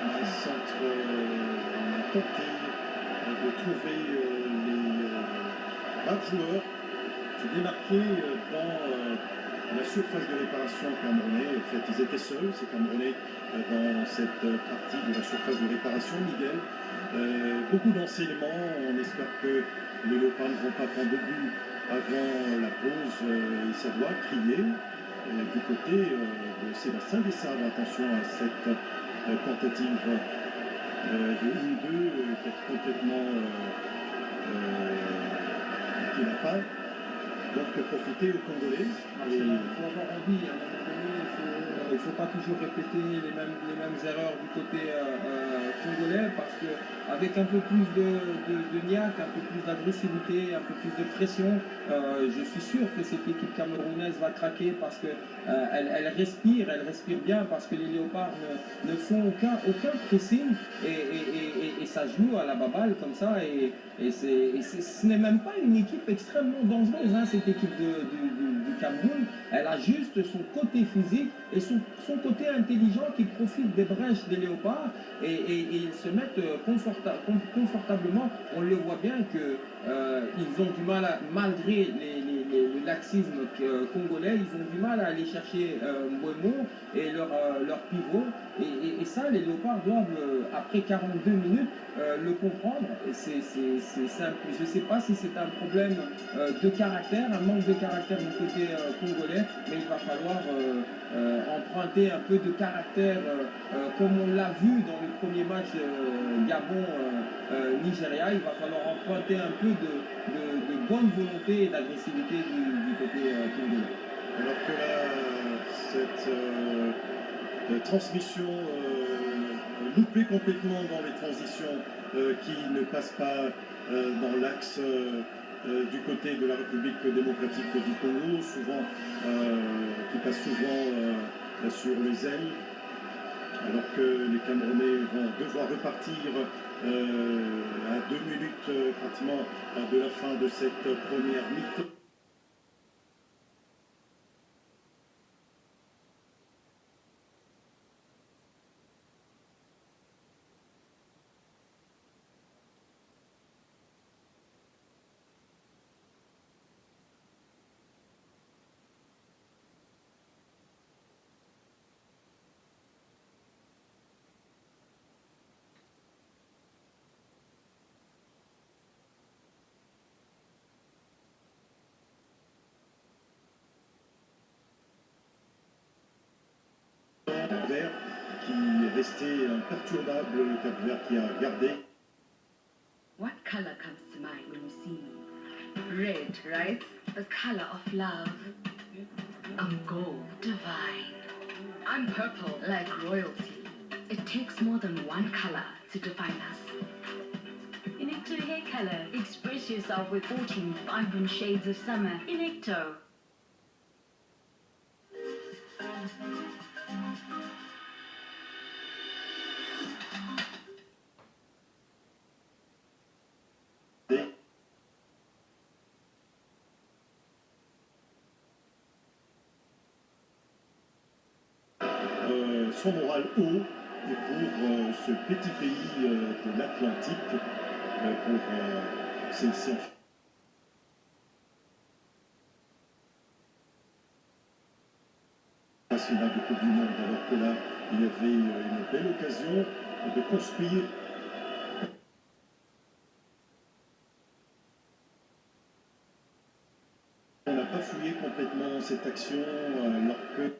Un centre, on a tenté de trouver les 20 joueurs se démarquer dans la surface de réparation camerounais. En fait, ils étaient seuls, ces Camerounais, dans cette partie de la surface de réparation. Miguel, beaucoup d'enseignements. On espère que les Léopards ne vont pas prendre de but avant la pause. Et ça doit crier du côté de Sébastien Dessarbe. Attention à cette tentative de 1-2 qui est complètement qui n'a pas donc profiter aux Congolais. Il faut avoir envie, à un moment donné, il ne faut pas toujours répéter les mêmes erreurs du côté congolais, parce qu'avec un peu plus de niaque, un peu plus d'agressivité, un peu plus de pression, je suis sûr que cette équipe camerounaise va craquer, parce qu'elle respire bien, parce que les Léopards ne font aucun pressing, et ça joue à la baballe comme ça, et ce n'est même pas une équipe extrêmement dangereuse, hein, cette équipe du Cameroun. Elle a juste son côté physique et son côté intelligent qui profite des brèches des Léopards, et ils se mettent confortablement. On le voit bien qu'ils ont du mal, malgré le laxisme congolais, ils ont du mal à aller chercher Mbeumo et leur pivot. Et ça, les Léopards doivent, après 42 minutes, le comprendre. C'est simple. Je ne sais pas si c'est un problème de caractère, un manque de caractère du côté congolais, mais il va falloir emprunter un peu de caractère, comme on l'a vu dans le premier match Gabon-Nigeria. Il va falloir emprunter un peu de bonne volonté et d'agressivité du côté congolais. Alors que là, cette transmission loupée complètement dans les transitions qui ne passent pas dans l'axe du côté de la République démocratique du Congo, souvent, qui passe souvent sur les ailes, alors que les Camerounais vont devoir repartir à 2 minutes pratiquement de la fin de cette première mi-temps. Vert qui est resté imperturbable, le Cap Vert qui a gardé. What color comes to mind when you see me? Red, right? The color of love. I'm gold, divine. I'm purple, like royalty. It takes more than one color to define us. Inecto hair color. Express yourself with 14 vibrant shades of summer. Inecto. Son moral haut et pour ce petit pays de l'Atlantique, pour celle-ci nationale de Coupe du Monde, alors que là, il y avait une belle occasion de construire. On n'a pas fouillé complètement cette action alors que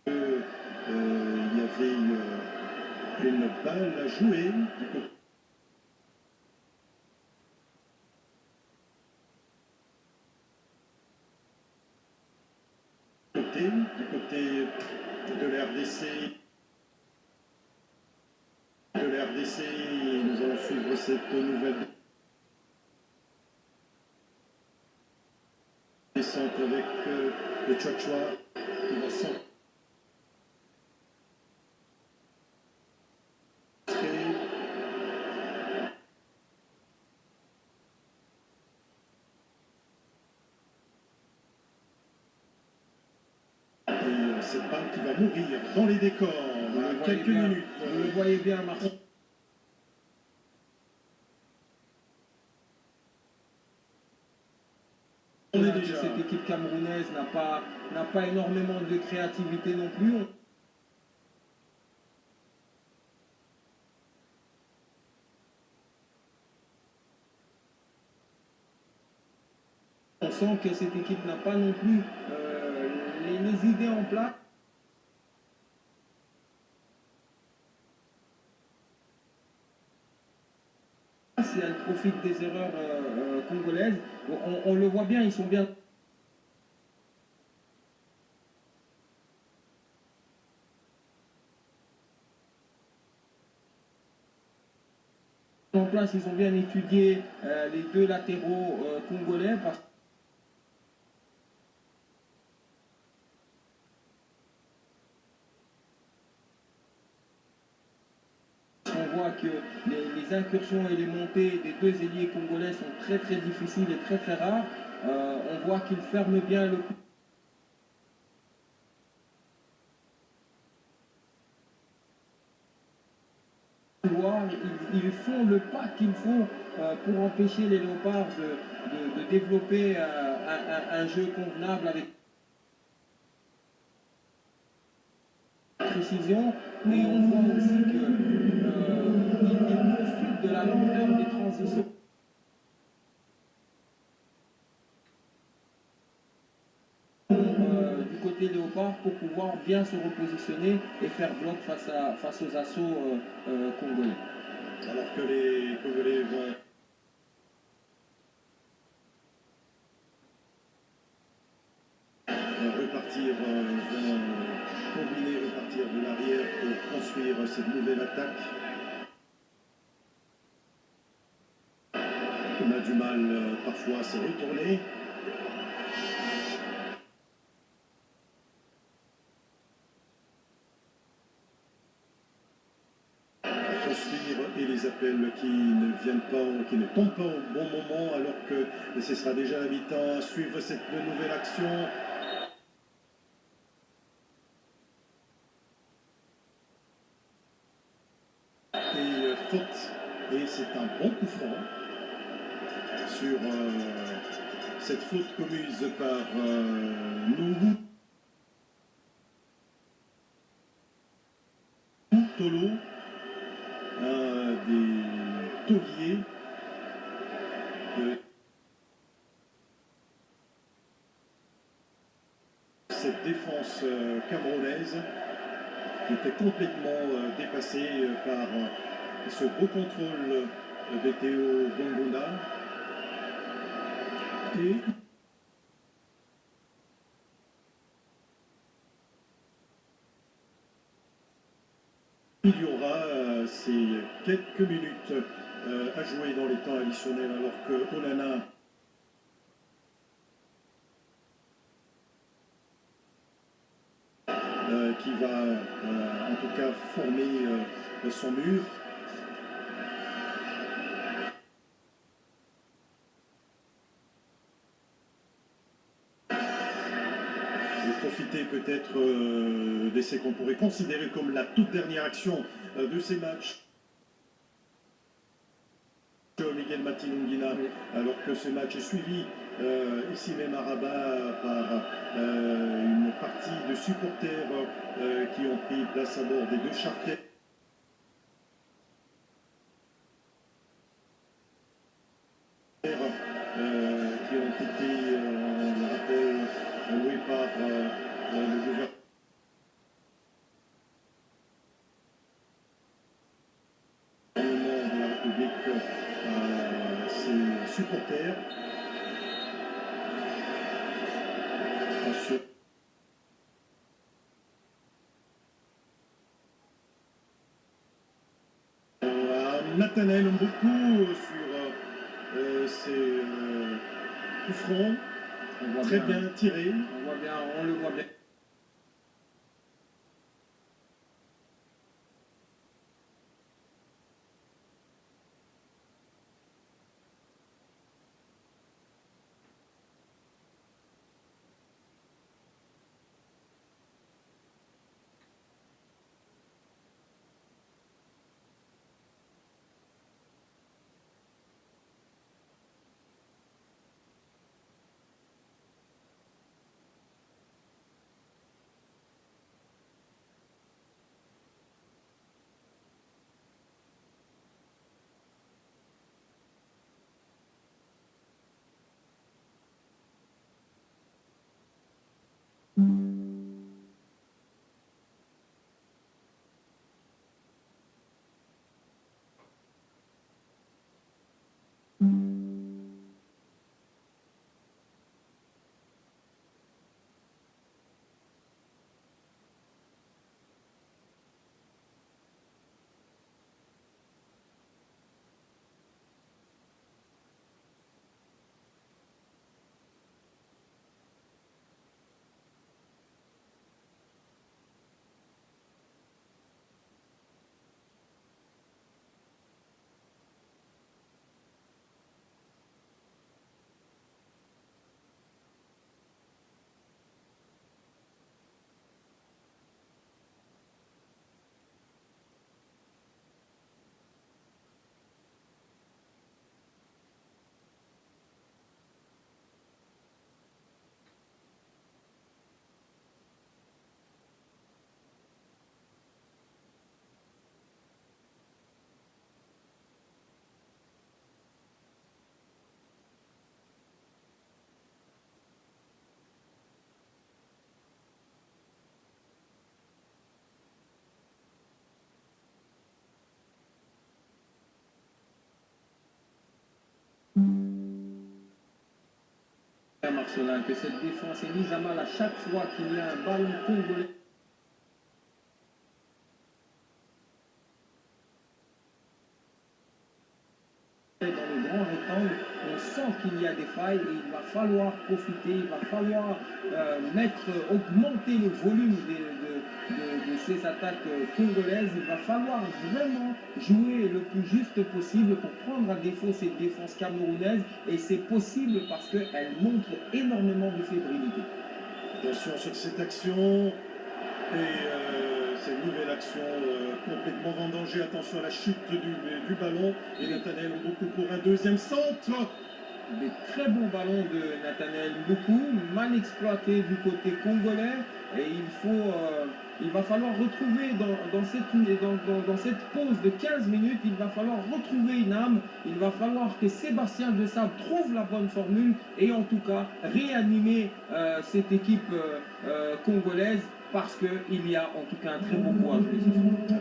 il y avait une balle à jouer du côté de la RDC. Nous allons suivre cette nouvelle descente avec le Tchouatchoua qui va s'entrer. Et cette balle qui va mourir dans les décors à quelques minutes. Vous le voyez bien, Martin. Cette équipe camerounaise n'a pas énormément de créativité non plus. On sent que cette équipe n'a pas non plus les idées en place. Si elle profite des erreurs congolaises, on le voit bien, ils sont bien. En place, ils ont bien étudié les deux latéraux congolais parce qu'on voit que les incursions et les montées des deux ailiers congolais sont très très difficiles et très très rares. On voit qu'ils ferment bien le coup. Ils font le pas qu'il faut pour empêcher les Léopards de développer un jeu convenable avec précision. Et on voit aussi qu'ils profitent de la lenteur des transitions. Du côté léopard pour pouvoir bien se repositionner et faire bloc face aux assauts congolais. Alors que les Congolais vont repartir, vont combiner, repartir de l'arrière pour construire cette nouvelle attaque. On a du mal parfois à se retourner. Et les appels qui ne viennent pas, qui ne tombent pas au bon moment, alors que ce sera déjà la mi-temps. Suivre cette nouvelle action. Et faute. Et c'est un bon coup franc sur cette faute commise par Nungu Tolo. Des tauliers de cette défense camerounaise qui était complètement dépassée par ce beau contrôle de Théo Gongona. Et il y aura ces quelques minutes à jouer dans les temps additionnels alors que Onana qui va en tout cas former son mur. Profiter peut-être d'essais qu'on pourrait considérer comme la toute dernière action de ces matchs. Miguel Matilungina, alors que ce match est suivi ici même à Rabat par une partie de supporters qui ont pris place à bord des deux charters. Qui ont été, on le rappelle, loués par le gouvernement. De la République, ses supporters. Nathanaël beaucoup sur ces coups francs, très bien tirés. On le voit bien. Marcelin, que cette défense est mise à mal à chaque fois qu'il y a un ballon congolais. Dans le grand rectangle, on sent qu'il y a des failles et il va falloir profiter, il va falloir augmenter le volume de ces attaques congolaises. Il va falloir vraiment jouer le plus juste possible pour prendre à défaut cette défense camerounaise et c'est possible parce qu'elle montre énormément de fébrilité. Attention sur cette action et cette nouvelle action complètement vendangée. Attention à la chute du ballon et Nathanaël Mboukou pour un deuxième centre. Des très bons ballons de Nathanaël Mboukou, mal exploités du côté congolais et il va falloir retrouver dans cette pause de 15 minutes, il va falloir retrouver une âme, il va falloir que Sébastien Desabre trouve la bonne formule et en tout cas réanimer cette équipe congolaise parce qu'il y a en tout cas un très beau courage.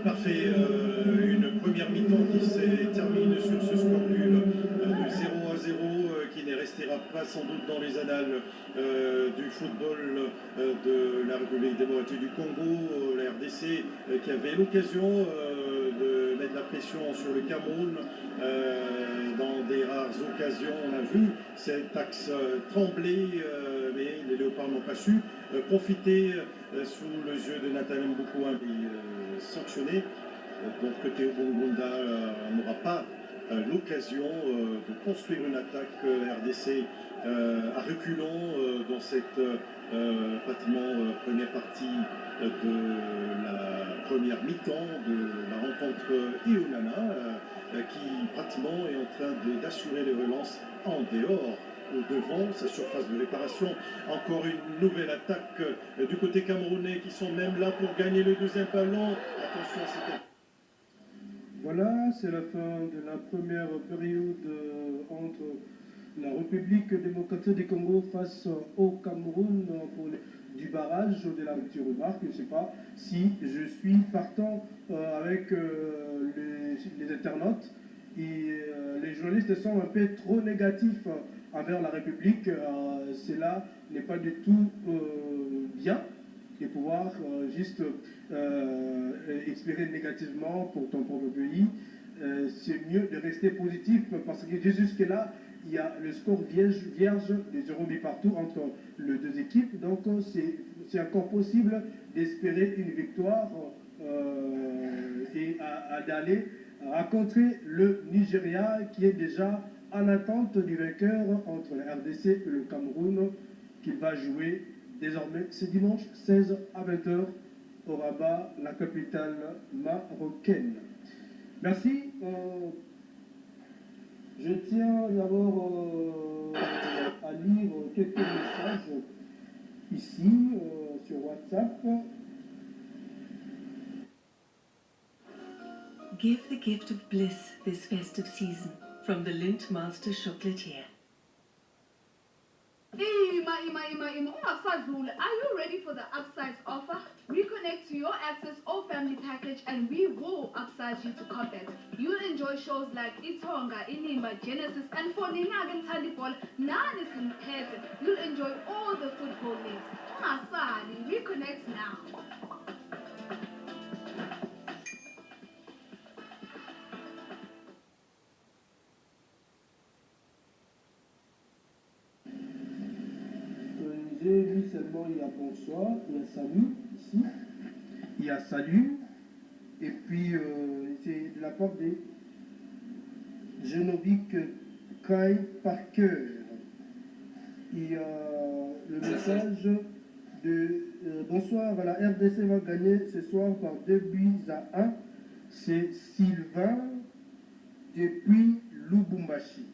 Parfait, une première mi-temps qui s'est terminée sur ce score nul de 0-0 qui ne restera pas sans doute dans les annales du football de la République démocratique du Congo, la RDC qui avait l'occasion de mettre la pression sur le Cameroun dans des rares occasions. On a vu cet axe trembler, mais les Léopards n'ont pas su profiter sous les yeux de Nathanaël Mboukou sanctionné. Donc Théo Bongunda n'aura pas l'occasion de construire une attaque RDC à reculons dans cette pratiquement première partie de la première mi-temps de la rencontre Ionana qui pratiquement est en train d'assurer les relances en dehors ou devant sa surface de réparation. Encore une nouvelle attaque du côté camerounais qui sont même là pour gagner le deuxième ballon. Attention à cette... Voilà, c'est la fin de la première période entre la République démocratique du Congo face au Cameroun pour du barrage de la rupture. Remarque, je ne sais pas si je suis partant avec les internautes et les journalistes sont un peu trop négatifs envers la République. Cela n'est pas du tout bien de pouvoir juste expirer négativement pour ton propre pays. C'est mieux de rester positif parce que jusque-là, il y a le score vierge des 0 buts partout entre les deux équipes. Donc c'est encore possible d'espérer une victoire et d'aller rencontrer le Nigeria qui est déjà en attente du vainqueur entre la RDC et le Cameroun qu'il va jouer désormais ce dimanche 16 à 20h au Rabat, la capitale marocaine. Merci. Je tiens d'abord à lire quelques messages ici sur WhatsApp. Give the gift of bliss this festive season from the Lint Master Chocolatier. Are you ready for the upsize offer? Reconnect to your Access or family package and we will upsize you to Coppet. You'll enjoy shows like Itonga, Inimba, Genesis, and for Ninag and Tandibol, Nanis and Pets. You'll enjoy all the football leagues. Reconnect now. J'ai lu seulement il y a bonsoir, il y a salut ici, il y a salut, et puis c'est de la part de Genovic Kai Parker. Il y a le message de bonsoir, la RDC va gagner ce soir par 2 buts à 1. C'est Sylvain depuis Lubumbashi.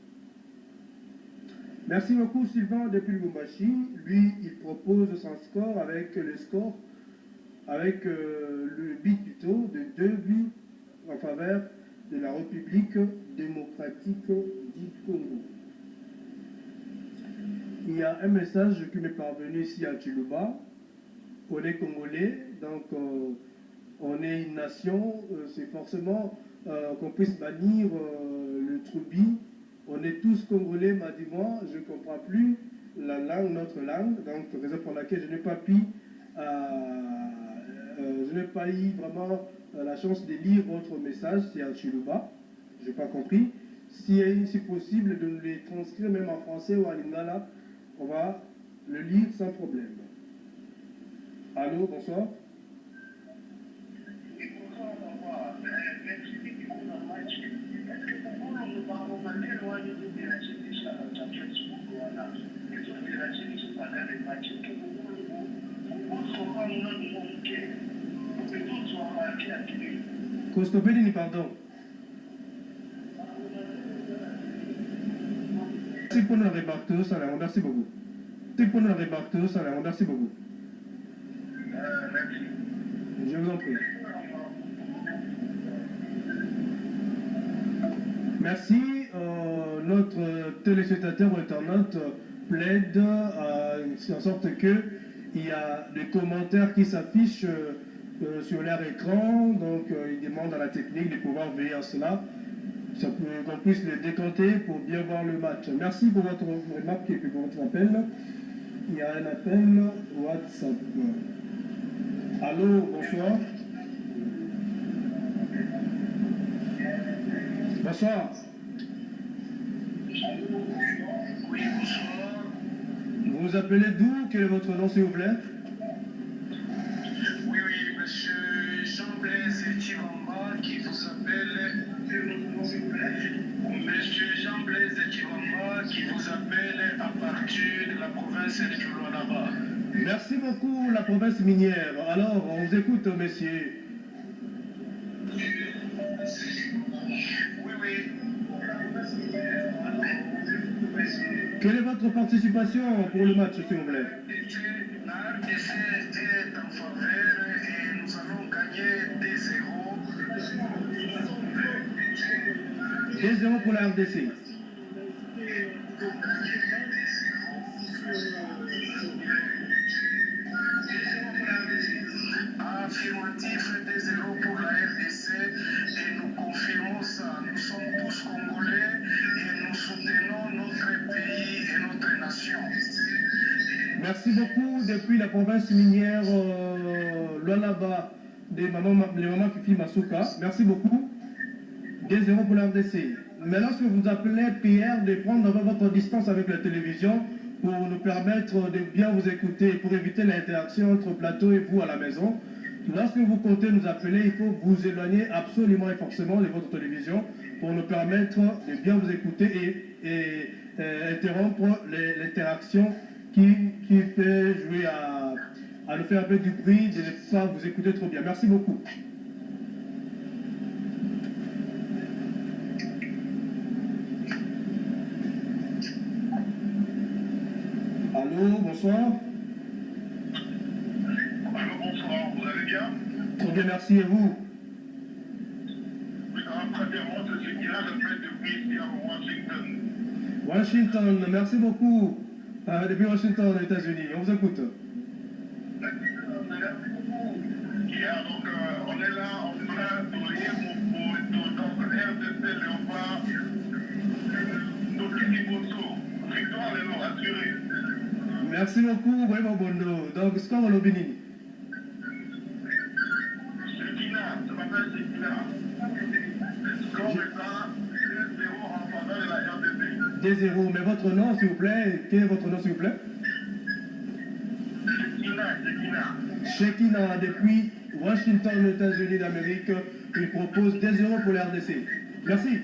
Merci beaucoup Sylvain depuis Lubumbashi. Lui, il propose son score avec le score, avec le but plutôt de 2 buts en faveur de la République démocratique du Congo. Il y a un message qui m'est parvenu ici à Chiluba. On est congolais, donc on est une nation, c'est forcément qu'on puisse bannir le troubi. On est tous congolais, m'a dit moi, je ne comprends plus la langue, notre langue, donc raison pour laquelle je n'ai pas pu, je n'ai pas eu vraiment la chance de lire votre message, c'est en Chiluba, je n'ai pas compris. Si possible de nous les transcrire même en français ou en lingala, on va le lire sans problème. Allô, bonsoir. Costopelini, pardon. Merci pour la remarque, merci beaucoup. Merci pour la remarque, merci beaucoup. Je vous en prie. Merci. Notre téléspectateur ou internaute plaide en sorte que il y a des commentaires qui s'affichent sur leur écran, donc il demande à la technique de pouvoir veiller à cela, qu'on puisse les décanter pour bien voir le match. Merci pour votre remarque et pour votre appel. Il y a un appel WhatsApp. Allô, bonsoir. Bonsoir. Oui, bonsoir. Vous vous appelez d'où? Quel est votre nom, s'il vous plaît? Oui, monsieur Jean-Blaise Chivamba qui vous appelle. Monsieur Jean-Blaise Chivamba qui vous appelle à partir de la province du Lualaba. Merci beaucoup, la province minière. Alors, on vous écoute, messieurs. Oui. Quelle est votre participation pour le match, s'il vous plaît? La RDC est en faveur et nous allons gagner 2-0. 2-0 pour la RDC. Affirmatif 2-0 pour la RDC et nous confirmons ça. Nous sommes tous Congolais et nous soutenons notre pays et notre nation. Merci beaucoup depuis la province minière Lualaba les mamans Fifi Masuka. Merci beaucoup. 2-0 pour la RDC. Maintenant, je vous appelez Pierre de prendre votre distance avec la télévision pour nous permettre de bien vous écouter, pour éviter l'interaction entre plateau et vous à la maison. Lorsque vous comptez nous appeler, il faut vous éloigner absolument et forcément de votre télévision pour nous permettre de bien vous écouter et interrompre l'interaction qui fait jouer à nous faire un peu du bruit, de ne pas vous écouter trop bien. Merci beaucoup. Allô, bonsoir. Allô, bonsoir, vous allez bien? Très bien, merci, et vous? Oui, très bien, moi je suis là, le maître depuis ici à Washington. Washington, merci beaucoup. Depuis Washington, aux États-Unis, on vous écoute. Yeah, donc on est là en train de lire pour RDC Léopard, notre Kiboto. Victoire, les noms assurés. Merci beaucoup, vraiment Bondo. Donc, score au Lobini. Sekina, je m'appelle Sekina. Score maintenant 2-0 en faveur de la RDC. 2-0, mais votre nom, s'il vous plaît, quel est votre nom, s'il vous plaît? Sekina. Shekina, depuis Washington, États-Unis d'Amérique, il propose 2-0 pour la RDC. Merci.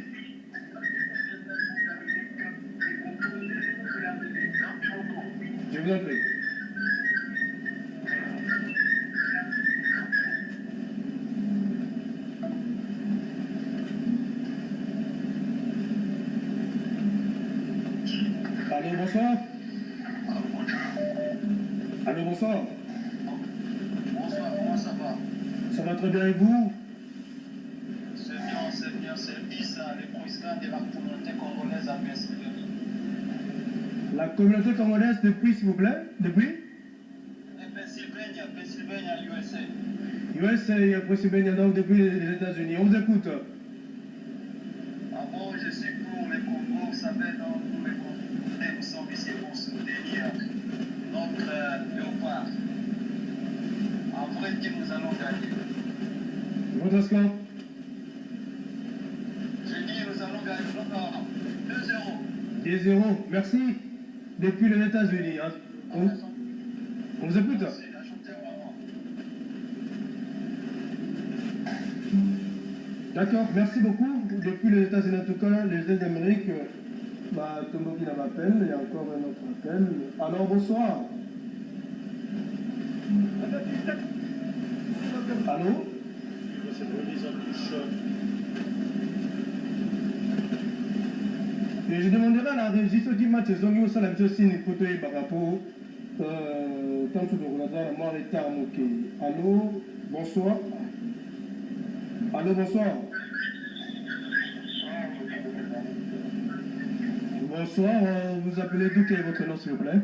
Je vous en prie. Allô, bonsoir. Allô, bonsoir. Bonsoir, comment ça va? Ça va très bien et vous? C'est bien, c'est Issa, le président de la communauté congolaise à Pennsylvanie. La communauté congolaise depuis, s'il vous plaît? Depuis? Pennsylvania, USA. USA, Pennsylvania, donc depuis les États-Unis. On vous écoute. Avant, je suis pour le Congo, vous savez, dans tous les Congos. vous semble c'est pour soutenir notre léopard. En vrai, nous allons gagner. Votre score? J'ai dit nous allons gagner. Donc, 2-0. 2-0, merci. Depuis les États-Unis. Hein. On vous écoute? D'accord, merci beaucoup. Depuis les États-Unis, en tout cas, les États d'Amérique, Tombokina m'appelle, il y a encore un autre appel. Alors, bonsoir. Allô? Et je demanderai à la régie ce qui match zongi au salam aussi une photo et barapo tant que nous regardons la mort et terme. Allô, bonsoir. Allô, bonsoir. Bonsoir, vous appelez d'où? Quel est votre nom, s'il vous plaît?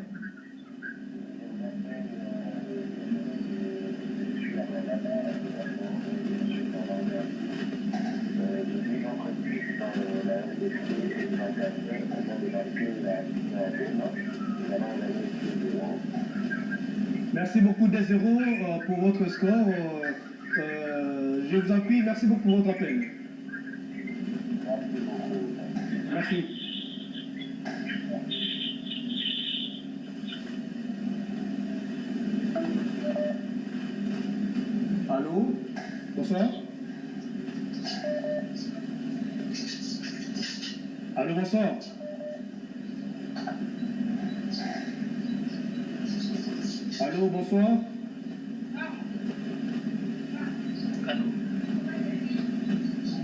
Merci beaucoup des 0 pour votre score. Je vous en prie, merci beaucoup pour votre appel. Merci. Allô? Bonsoir. Allô, bonsoir. Allô, bonsoir.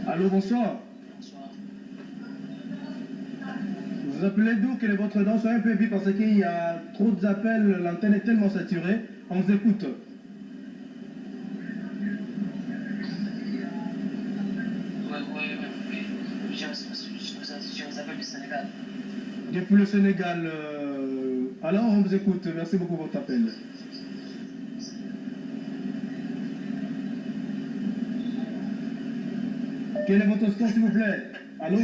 Allô, bonsoir. Vous appelez d'où? Quel est votre nom? Soyez un peu vite parce qu'il y a trop d'appels, l'antenne est tellement saturée. On vous écoute. Je vous appelle du Sénégal. Depuis le Sénégal. Alors, on vous écoute. Merci beaucoup pour votre appel. Quel est votre score, s'il vous plaît? Allô?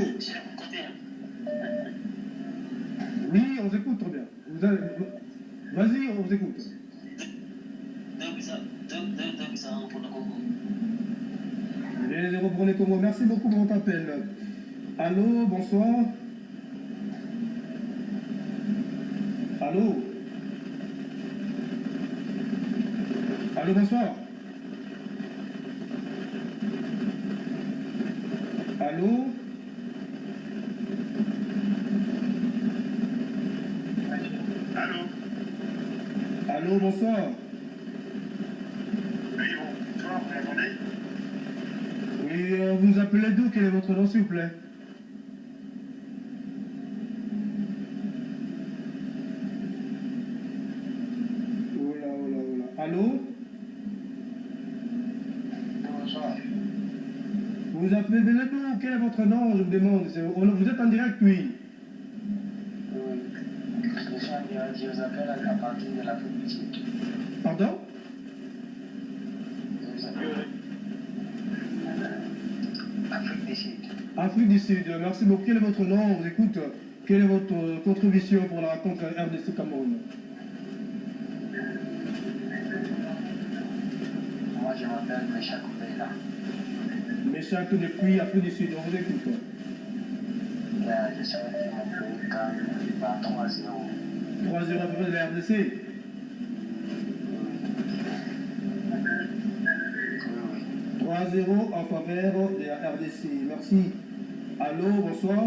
Oui, on vous écoute très bien. Vas-y, on vous écoute. 2-0 pour le Congo. 2-0 pour les Congo. Merci beaucoup pour votre appel. Allô, bonsoir. Allô? Allô, bonsoir. Allô? Allô? Allô, bonsoir. Oui, bonsoir, vous m'entendez? Oui, vous nous appelez d'où? Quel est votre nom, s'il vous plaît? Allô? Bonsoir. Vous appelez de d'où? Quel est votre nom? Je vous demande. Vous êtes en direct, oui. Je vous appelle à partir de l'Afrique du Sud. Pardon? Je vous appelle Afrique du Sud. Afrique du Sud. Merci beaucoup. Quel est votre nom? On vous écoute. Quelle est votre contribution pour la rencontre RDC Cameroun? Moi, je m'appelle Méchac Oubela. Méchac depuis Afrique du Sud. On vous écoute. Je souhaite mon pays gagne par 3-0. 3-0 à peu près de la RDC. 3-0 en faveur de la RDC. Merci. Allô, bonsoir.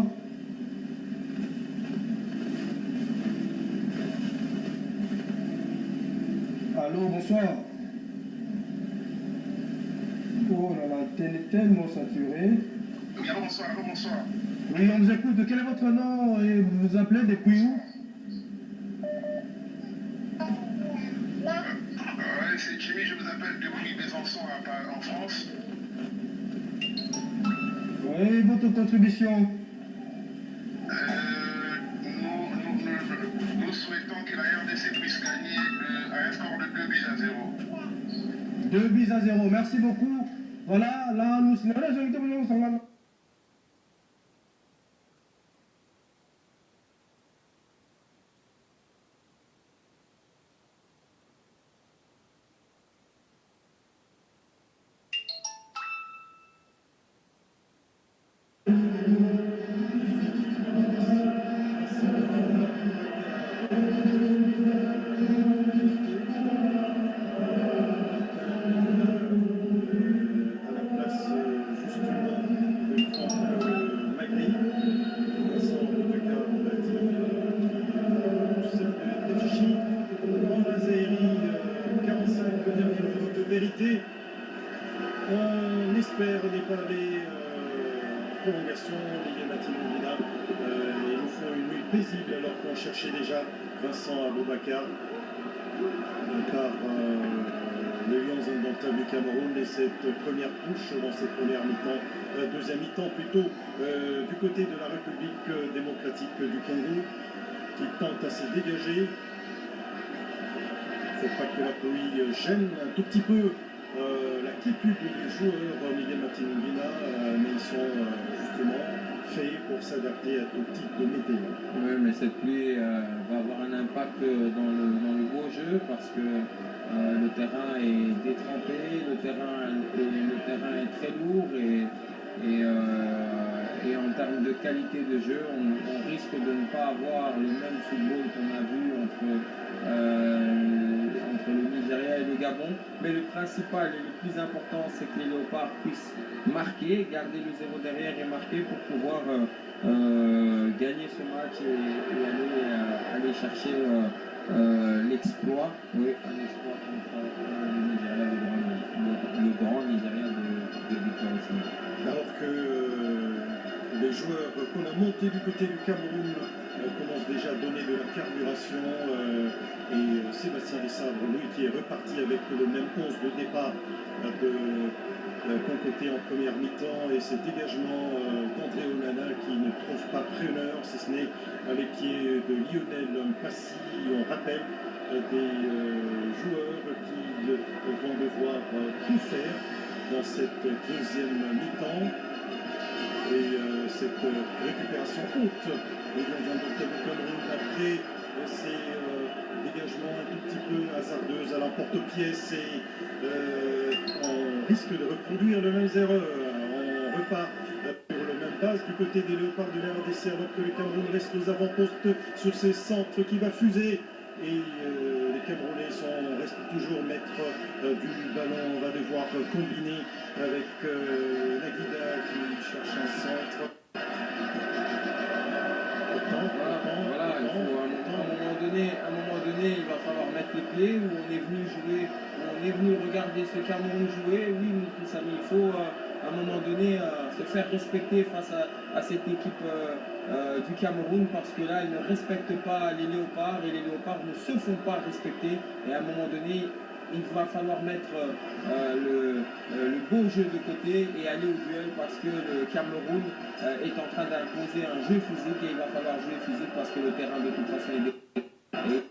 Allô, bonsoir. Oh là là, l'antenne est tellement saturée. Oui, allô, bonsoir, allô, bonsoir. Oui, on vous écoute. Quel est votre nom et vous vous appelez depuis où? C'est Jimmy, je vous appelle depuis Besançon en France. Oui, votre contribution. Nous souhaitons que la RDC puisse gagner à un score de 2 buts à 0. 2 buts à 0, merci beaucoup. Voilà, là, nous... prolongation. Miguel Matinongina, ils nous font une nuit paisible alors qu'on cherchait déjà Vincent Aboubakar par les Lions indomptables du Cameroun. Et cette première touche dans cette première mi-temps, deuxième mi-temps plutôt, du côté de la République démocratique du Congo, qui tente à se dégager. Il ne faut pas que la pluie gêne un tout petit peu la quiétude des joueurs Miguel Matinongina, mais ils sont justement faits pour s'adapter à tout type de météo. Oui, mais cette pluie va avoir un impact dans le beau jeu parce que le terrain est détrempé, le terrain est très lourd et en termes de qualité de jeu, on risque de ne pas avoir le même football qu'on a vu entre le Nigeria et le Gabon. Mais le principal et le plus important, c'est que les Léopards puissent marquer, garder le 0 derrière et marquer pour pouvoir gagner ce match et aller chercher l'exploit. Oui, un exploit contre le Nigeria, le grand Nigeria de Victor Osimhen. Alors que les joueurs qu'on a montés du côté du Cameroun commencent déjà à donner de la carburation et Sébastien Desabre, lui, qui est reparti avec le même 11 de départ concocté en première mi-temps, et ce dégagement d'André Onana qui ne trouve pas preneur, si ce n'est à les pieds de Lionel Passy. On rappelle des joueurs qui vont devoir tout faire dans cette deuxième mi-temps. Et cette récupération haute des Lions indomptables du Cameroun après ces dégagements un tout petit peu hasardeux à l'emporte-pièce, et on risque de reproduire les mêmes erreurs. On repart pour la même base du côté des Léopards de la RDC alors que le Cameroun reste aux avant-postes sur ses centres qui va fuser. Et les Camerounais restent toujours maîtres du ballon. On va devoir combiner avec Naguida qui cherche un centre. Voilà, il faut à un moment donné, il va falloir mettre les pieds, où on est venu jouer, où on est venu regarder ce Cameroun jouer. Oui, Moussami, il faut à un moment donné se faire respecter face à cette équipe du Cameroun, parce que là, ils ne respectent pas les Léopards et les Léopards ne se font pas respecter. Et à un moment donné, il va falloir mettre le beau jeu de côté et aller au duel, parce que le Cameroun est en train d'imposer un jeu physique et il va falloir jouer physique parce que le terrain de toute façon est dégagé.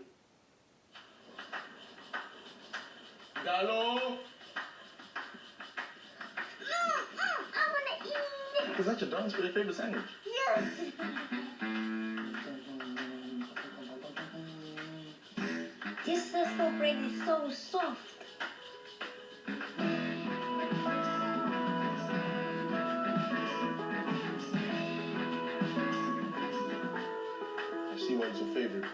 Gallo! Is that your dog's favorite sandwich? Yes! This Cisco bread is so soft. I see why it's your favorite.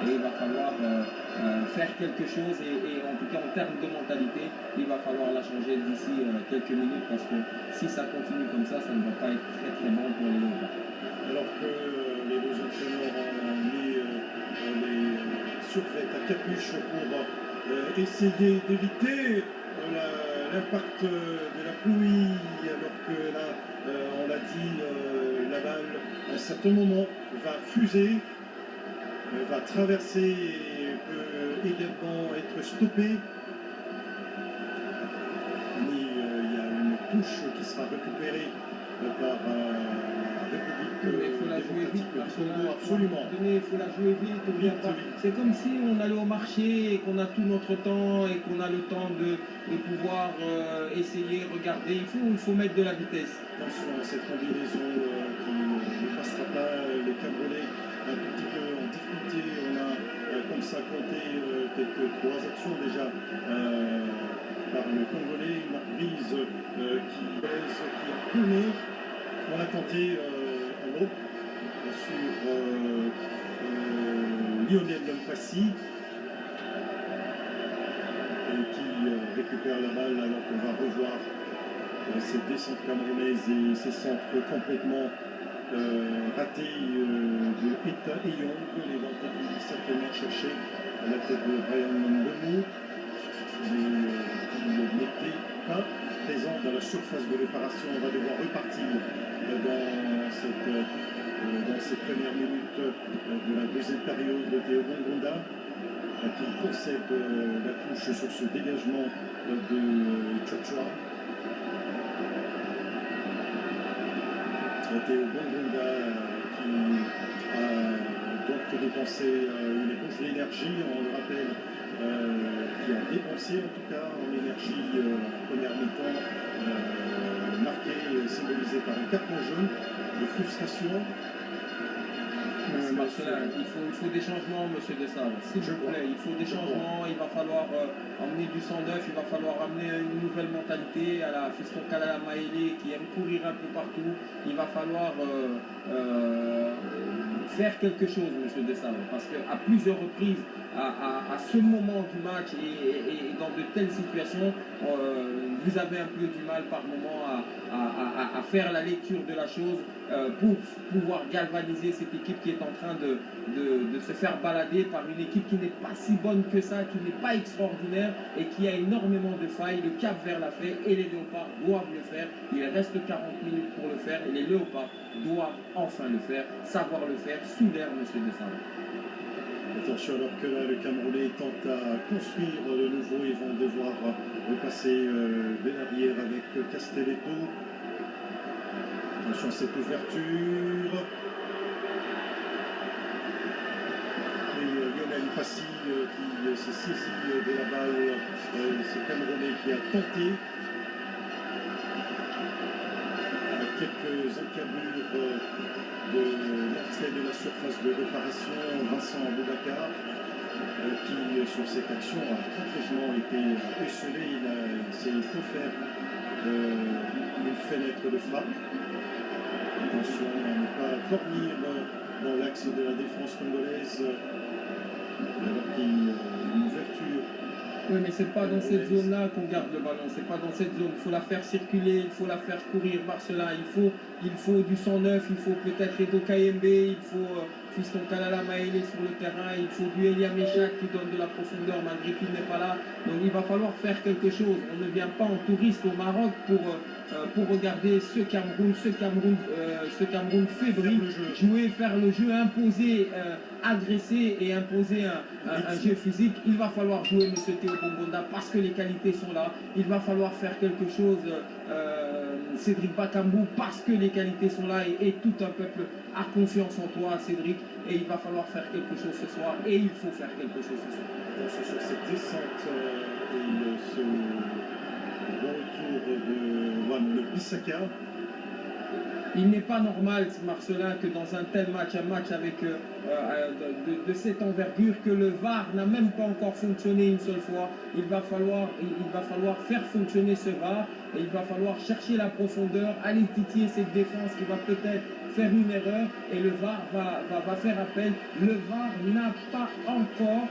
Et il va falloir faire quelque chose et en tout cas en termes de mentalité, il va falloir la changer d'ici quelques minutes, parce que si ça continue comme ça ne va pas être très très bon pour les Léopards. Alors que les deux entraîneurs ont mis les survêtements à capuche pour essayer d'éviter l'impact de la pluie, alors que là, on l'a dit, la balle à un certain moment va fuser, va traverser et peut également être stoppée. Mais il y a une touche qui sera récupérée par la République il faut la jouer vite, absolument. Il faut la jouer vite. C'est comme si on allait au marché et qu'on a tout notre temps et qu'on a le temps de pouvoir essayer, regarder. Il faut mettre de la vitesse. Attention à cette combinaison qui ne passera pas. Les Camerounais un petit peu en difficulté. On a comme ça compté quelques 3 actions déjà par le Congolais. Une reprise qui a tourné. On a tenté un autre sur Lionel Mpassi qui récupère la balle alors qu'on va revoir ces descentes camerounaises et ces centres complètement ratés de Eta et Young. Les ventes qui certainement cherché à la tête de Brian Mbemou, mais qui ne mettait pas la surface de réparation. On va devoir repartir dans cette première minute de la deuxième période de Théo Bongonda qui concède la touche sur ce dégagement de Chouchoua. Théo Bongonda qui a donc dépensé une éponge d'énergie, on le rappelle, qui a dépensé en tout cas en énergie en première mi-temps, marqué et symbolisé par un carton jaune de frustration. Marcelin, il faut des changements, monsieur Dessal, s'il vous plaît, il faut des changements, il va falloir emmener du sang neuf, il va falloir amener une nouvelle mentalité à la Fiston Kalala Maélé qui aime courir un peu partout, il va falloir faire quelque chose, monsieur Dessal, parce qu'à plusieurs reprises, à ce moment du match et dans de telles situations, vous avez un peu du mal par moment à faire la lecture de la chose pour pouvoir galvaniser cette équipe qui est en train de se faire balader par une équipe qui n'est pas si bonne que ça, qui n'est pas extraordinaire et qui a énormément de failles. Le Cap Vert l'a fait et les Léopards doivent le faire. Il reste 40 minutes pour le faire et les Léopards doivent enfin le faire, savoir le faire sous l'air, monsieur Dessalles. Attention, alors que là, le Camerounais tente à construire de nouveau, ils vont devoir repasser dès l'arrière avec Castelletto. Attention à cette ouverture. Et Lionel Passy qui s'est saisi de la balle, ce Camerounais qui a tenté quelques encablures de l'entrée de la surface de réparation, Vincent Boubacar, qui sur cette action a complètement été esselé. Il s'est fait faire une fenêtre de frappe. Attention à ne pas dormir dans l'axe de la défense congolaise, alors qu'il y a une ouverture. Oui, mais c'est pas dans cette zone-là qu'on garde le ballon, c'est pas dans cette zone. Il faut la faire circuler, il faut la faire courir, Marcelin. Il faut du sang neuf, il faut peut-être Edo Kayembe, il faut Fiston Kalala Maélé sur le terrain, il faut du Elia Meshak qui donne de la profondeur malgré qu'il n'est pas là. Donc il va falloir faire quelque chose. On ne vient pas en touriste au Maroc pour regarder ce Cameroun fébrile jouer, faire le jeu, imposer, agresser et imposer un jeu physique. Il va falloir jouer M. Théo Bongonda parce que les qualités sont là. Il va falloir faire quelque chose, Cédric Bakambu, parce que les qualités sont là et tout un peuple a confiance en toi, Cédric. Et il va falloir faire quelque chose ce soir et il faut faire quelque chose ce soir. Attention sur cette descente et ce retour de Wan Bissaka. Il n'est pas normal, Marcelin, que dans un tel match, un match avec de cette envergure, que le VAR n'a même pas encore fonctionné une seule fois. Il va falloir faire fonctionner ce VAR et il va falloir chercher la profondeur, aller titiller cette défense qui va peut-être faire une erreur et le VAR va faire appel. Le VAR n'a pas encore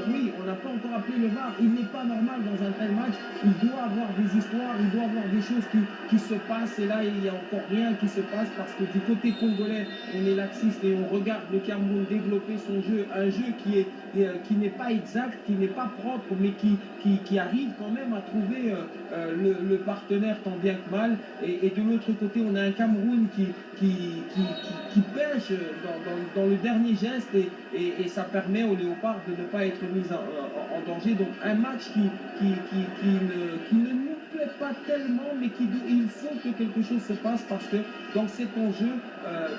oui, on n'a pas encore appelé le VAR. Il n'est pas normal dans un tel match. Il doit avoir des histoires, il doit avoir des choses qui se passent. Et là, il n'y a encore rien qui se passe parce que du côté congolais, on est laxiste et on regarde le Cameroun développer son jeu. Un jeu qui n'est pas exact, qui n'est pas propre, mais qui arrive quand même à trouver le partenaire tant bien que mal. Et de l'autre côté, on a un Cameroun qui pêche dans le dernier geste et ça permet aux Léopards de ne pas être mis en danger. Donc un match qui ne nous plaît pas tellement, mais il faut que quelque chose se passe parce que dans cet enjeu,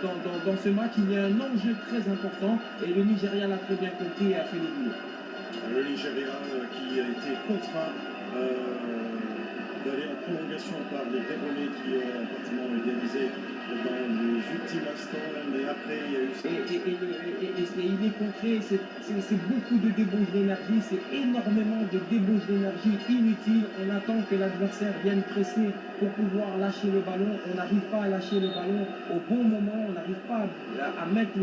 dans ce match, il y a un enjeu très important et le Nigeria l'a très bien compris et a fait le boulot. Le Nigeria qui a été contraint d'aller en prolongation par les Gabonais qui ont pratiquement égalisé dans les ultimes instants, mais après il y a eu... il est concret, c'est beaucoup de débauche d'énergie, c'est énormément de débauche d'énergie inutile. On attend que l'adversaire vienne presser pour pouvoir lâcher le ballon. On n'arrive pas à lâcher le ballon au bon moment, on n'arrive pas à mettre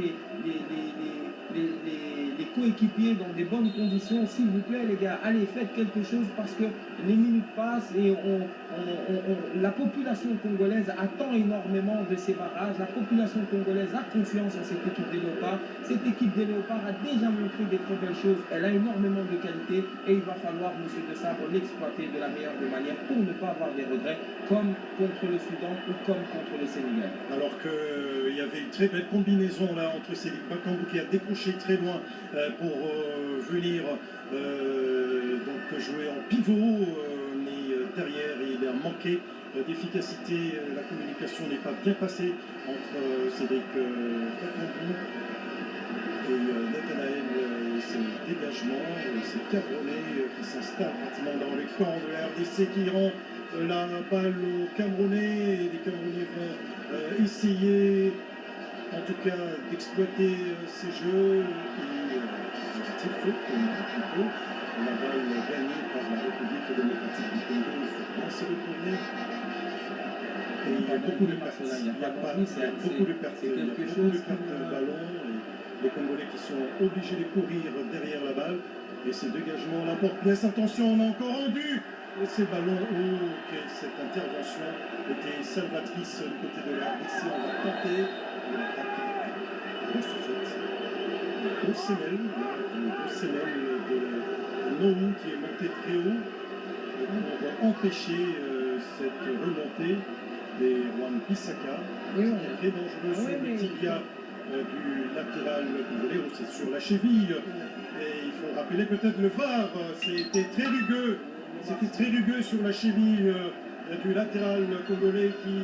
les coéquipiers dans des bonnes conditions. S'il vous plaît, les gars, allez, faites quelque chose parce que les minutes passent et la population congolaise attend énormément de ces barrages. La population congolaise a confiance en cette équipe des Léopards. Cette équipe des Léopards a déjà montré des très belles choses. Elle a énormément de qualité et il va falloir, monsieur De Sabre, l'exploiter de la meilleure des manières pour ne pas avoir des regrets comme contre le Soudan ou comme contre le Sénégal. Alors qu'il y avait une très belle combinaison là entre Cédric Bakambu qui a décroché très loin pour venir donc jouer en pivot, mais derrière il a manqué d'efficacité. La communication n'est pas bien passée entre Cédric Bakambu et Nathanaël. C'est le dégagement, c'est Camerounais qui s'installe pratiquement dans les camps de la RDC qui rend la balle aux Camerounais et les Camerounais vont essayer en tout cas d'exploiter ces jeux et c'est faute plutôt la balle gagnée par la République démocratique du Congo. Il faut bien se retourner et il y a beaucoup de pertes. Il y a beaucoup de pertes de ballon et les Congolais qui sont obligés de courir derrière la balle et ces dégagements l'emportent bien. Attention, on a encore rendu ces ballons. Cette intervention était salvatrice du côté de la RDC. On va tenter le Sénel de Nohou qui est monté très haut pour empêcher cette remontée des Wan Bissaka. C'est très dangereux sur le tibia du latéral congolais. C'est sur la cheville et il faut rappeler peut-être le VAR. C'était très rugueux. C'était très rugueux sur la cheville du latéral congolais qui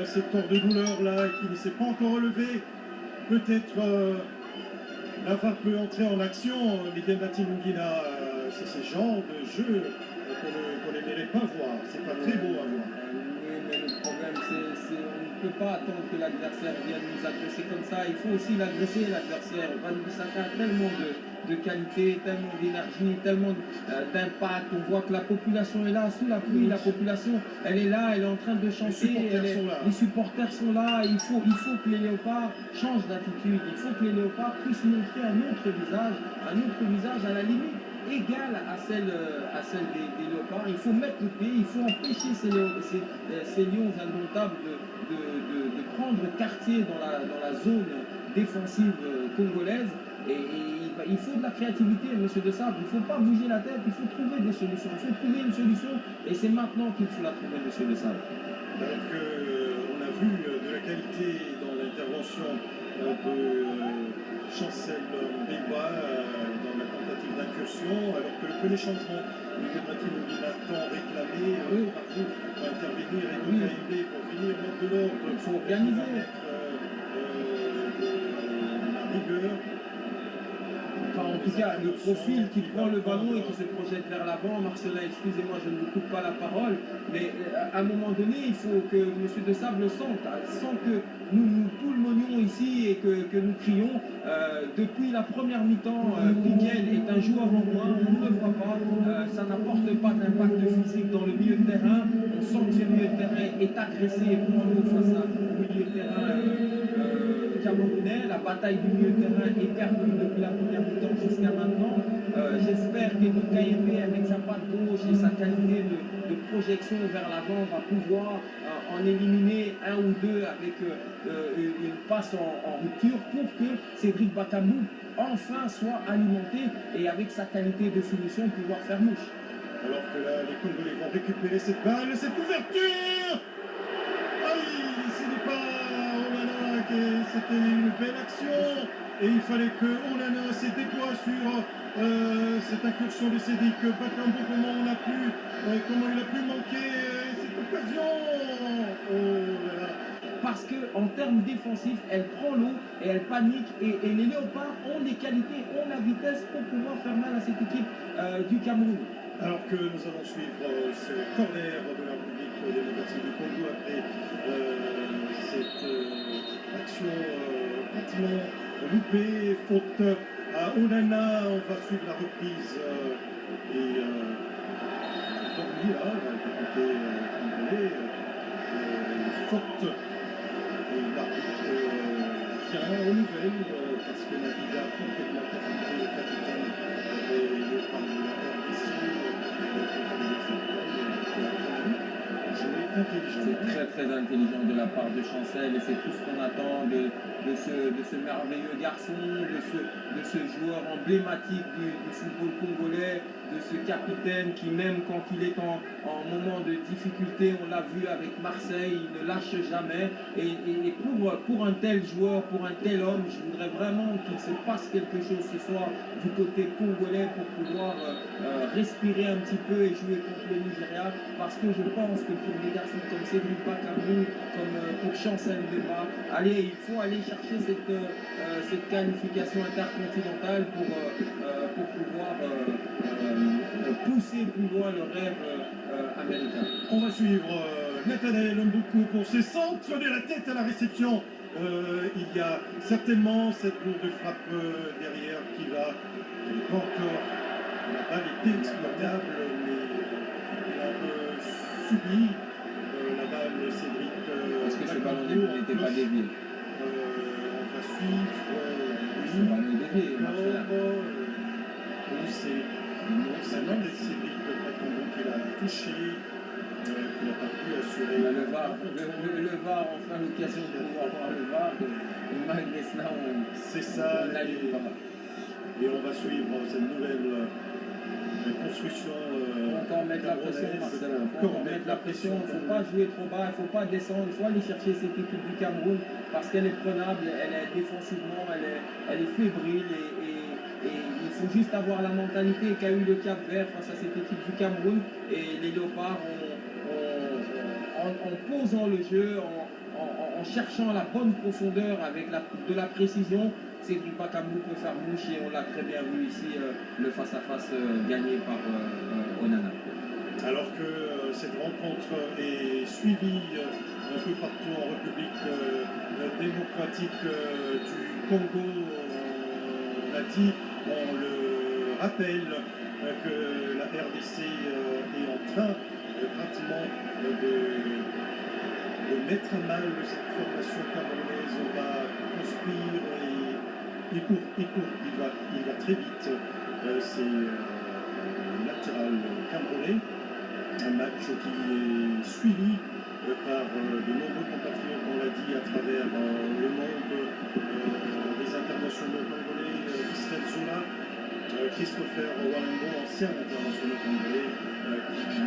s'est tort de douleur là et qui ne s'est pas encore relevé. Peut-être la VAR peut entrer en action. Miguel Batimungina, c'est ce genre de jeu qu'on n'aimerait pas voir. C'est pas très beau à voir. Oui, mais le problème, c'est on ne peut pas attendre que l'adversaire vienne nous agresser comme ça. Il faut aussi l'agresser, l'adversaire. Van Bissaka a tellement de qualité, tellement d'énergie, tellement d'impact. On voit que la population est là, sous la pluie, la population, elle est là, elle est en train de chanter. Les supporters sont là. Il faut que les Léopards changent d'attitude. Il faut que les Léopards puissent montrer un autre visage à la limite égale à celle des Léopards. Il faut mettre le pied, il faut empêcher ces lions indomptables de prendre quartier dans la zone défensive congolaise. Et il faut de la créativité, monsieur De Sabre. Il ne faut pas bouger la tête, il faut trouver des solutions. Il faut trouver une solution et c'est maintenant qu'il faut la trouver, monsieur De Sabre. Alors qu'on a vu de la qualité dans l'intervention de Chancel Mbemba dans la tentative d'incursion, alors que le premier changement de Batimungina tant réclamé par vous pour intervenir et donc KMB pour venir mettre de l'ordre. Il faut organiser. La rigueur. Enfin, en tout cas, le profil qui prend le ballon et qui se projette vers l'avant. Marcelin, excusez-moi, je ne vous coupe pas la parole, mais à un moment donné, il faut que M. De Sabre le sente, sans que nous tout le monions ici et que nous crions. Depuis la première mi-temps, Miguel est un joueur en moins, on ne le voit pas, ça n'apporte pas d'impact physique dans le milieu de terrain. On sent que ce milieu de terrain est agressé et prend l'eau face au milieu de terrain camerounais. La bataille du milieu de terrain est perdue depuis la première mi-temps jusqu'à maintenant. J'espère que KMB, avec sa patte gauche et sa qualité de projection vers l'avant, va pouvoir en éliminer un ou deux avec une passe en rupture pour que Cédric Bakambu enfin soit alimenté et avec sa qualité de finition pouvoir faire mouche. Alors que là, les Congolais vont récupérer cette balle, cette ouverture. Aïe, ce n'est pas Onana, c'était une belle action. Et il fallait que Onana se déploie sur cette incursion de Cédric Bakambu. Comment il a pu manquer cette occasion. Oh là là. Parce qu'en termes défensifs, elle prend l'eau et elle panique. Et les Léopards ont les qualités, ont la vitesse pour pouvoir faire mal à cette équipe du Cameroun. Alors que nous allons suivre ce corner de la République démocratique du Congo après cette action pratiquement loupée, faute à Onana. On va suivre la reprise et Dormi là, du côté congolais, faute et l'arbitre qui soutien aux nouvelles, parce que Nabiga a complètement percuté le capitaine des Léopards de la RDC, c'est très très intelligent de la part de Chancel et c'est tout ce qu'on attend de ce merveilleux garçon, de ce joueur emblématique du football congolais, de ce capitaine qui même quand il est en moment de difficulté, on l'a vu avec Marseille, il ne lâche jamais et pour un tel joueur, pour un tel homme, je voudrais vraiment qu'il se passe quelque chose ce soir du côté congolais pour pouvoir respirer un petit peu et jouer contre le Nigeria, parce que je pense que pour des garçons comme Cédric Bakambu, comme pour Chancel Mbemba, il faut aller chercher cette qualification intercontinentale pour pouvoir pousser plus loin le rêve américain. On va suivre Nathanaël Mboukou pour ses centres de la tête à la réception. Il y a certainement cette lourde frappe derrière qui va. Elle n'est pas encore. La balle était exploitable, mais il a un peu subi la balle Cédric. Est-ce que ce ballon n'était pas dévié? On va suivre. Ce ballon est dévié, Marcela. C'est l'un des Cédric Bakambu qui l'a touché, qui n'a pas pu assurer. Le VAR, enfin l'occasion de pouvoir voir le VAR, et malgré cela, c'est ça, n'allume pas. Et on va suivre cette nouvelle construction. Encore mettre la pression, Marcela. Encore mettre la pression. Il ne faut pas jouer trop bas, il ne faut pas descendre. Il faut aller chercher cette équipe du Cameroun parce qu'elle est prenable, elle est défensivement, elle est fébrile et il faut juste avoir la mentalité qu'a eu le Cap Vert face à cette équipe du Cameroun. Et les Léopards, en posant le jeu, en cherchant la bonne profondeur avec de la précision, Cédric Bakambu peut faire mouche et on l'a très bien vu ici, le face-à-face gagné par Onana. Alors que cette rencontre est suivie un peu partout en République démocratique du Congo, on l'a dit, on le rappelle que la RDC est en train pratiquement de mettre à mal cette formation camerounaise. On va construire et il court, il va très vite. C'est latéral camerounais. Un match qui est suivi par de nombreux compatriotes, on l'a dit, à travers le monde, des internationaux congolais, Israël Zola, Christopher Walengo, ancien international congolais, qui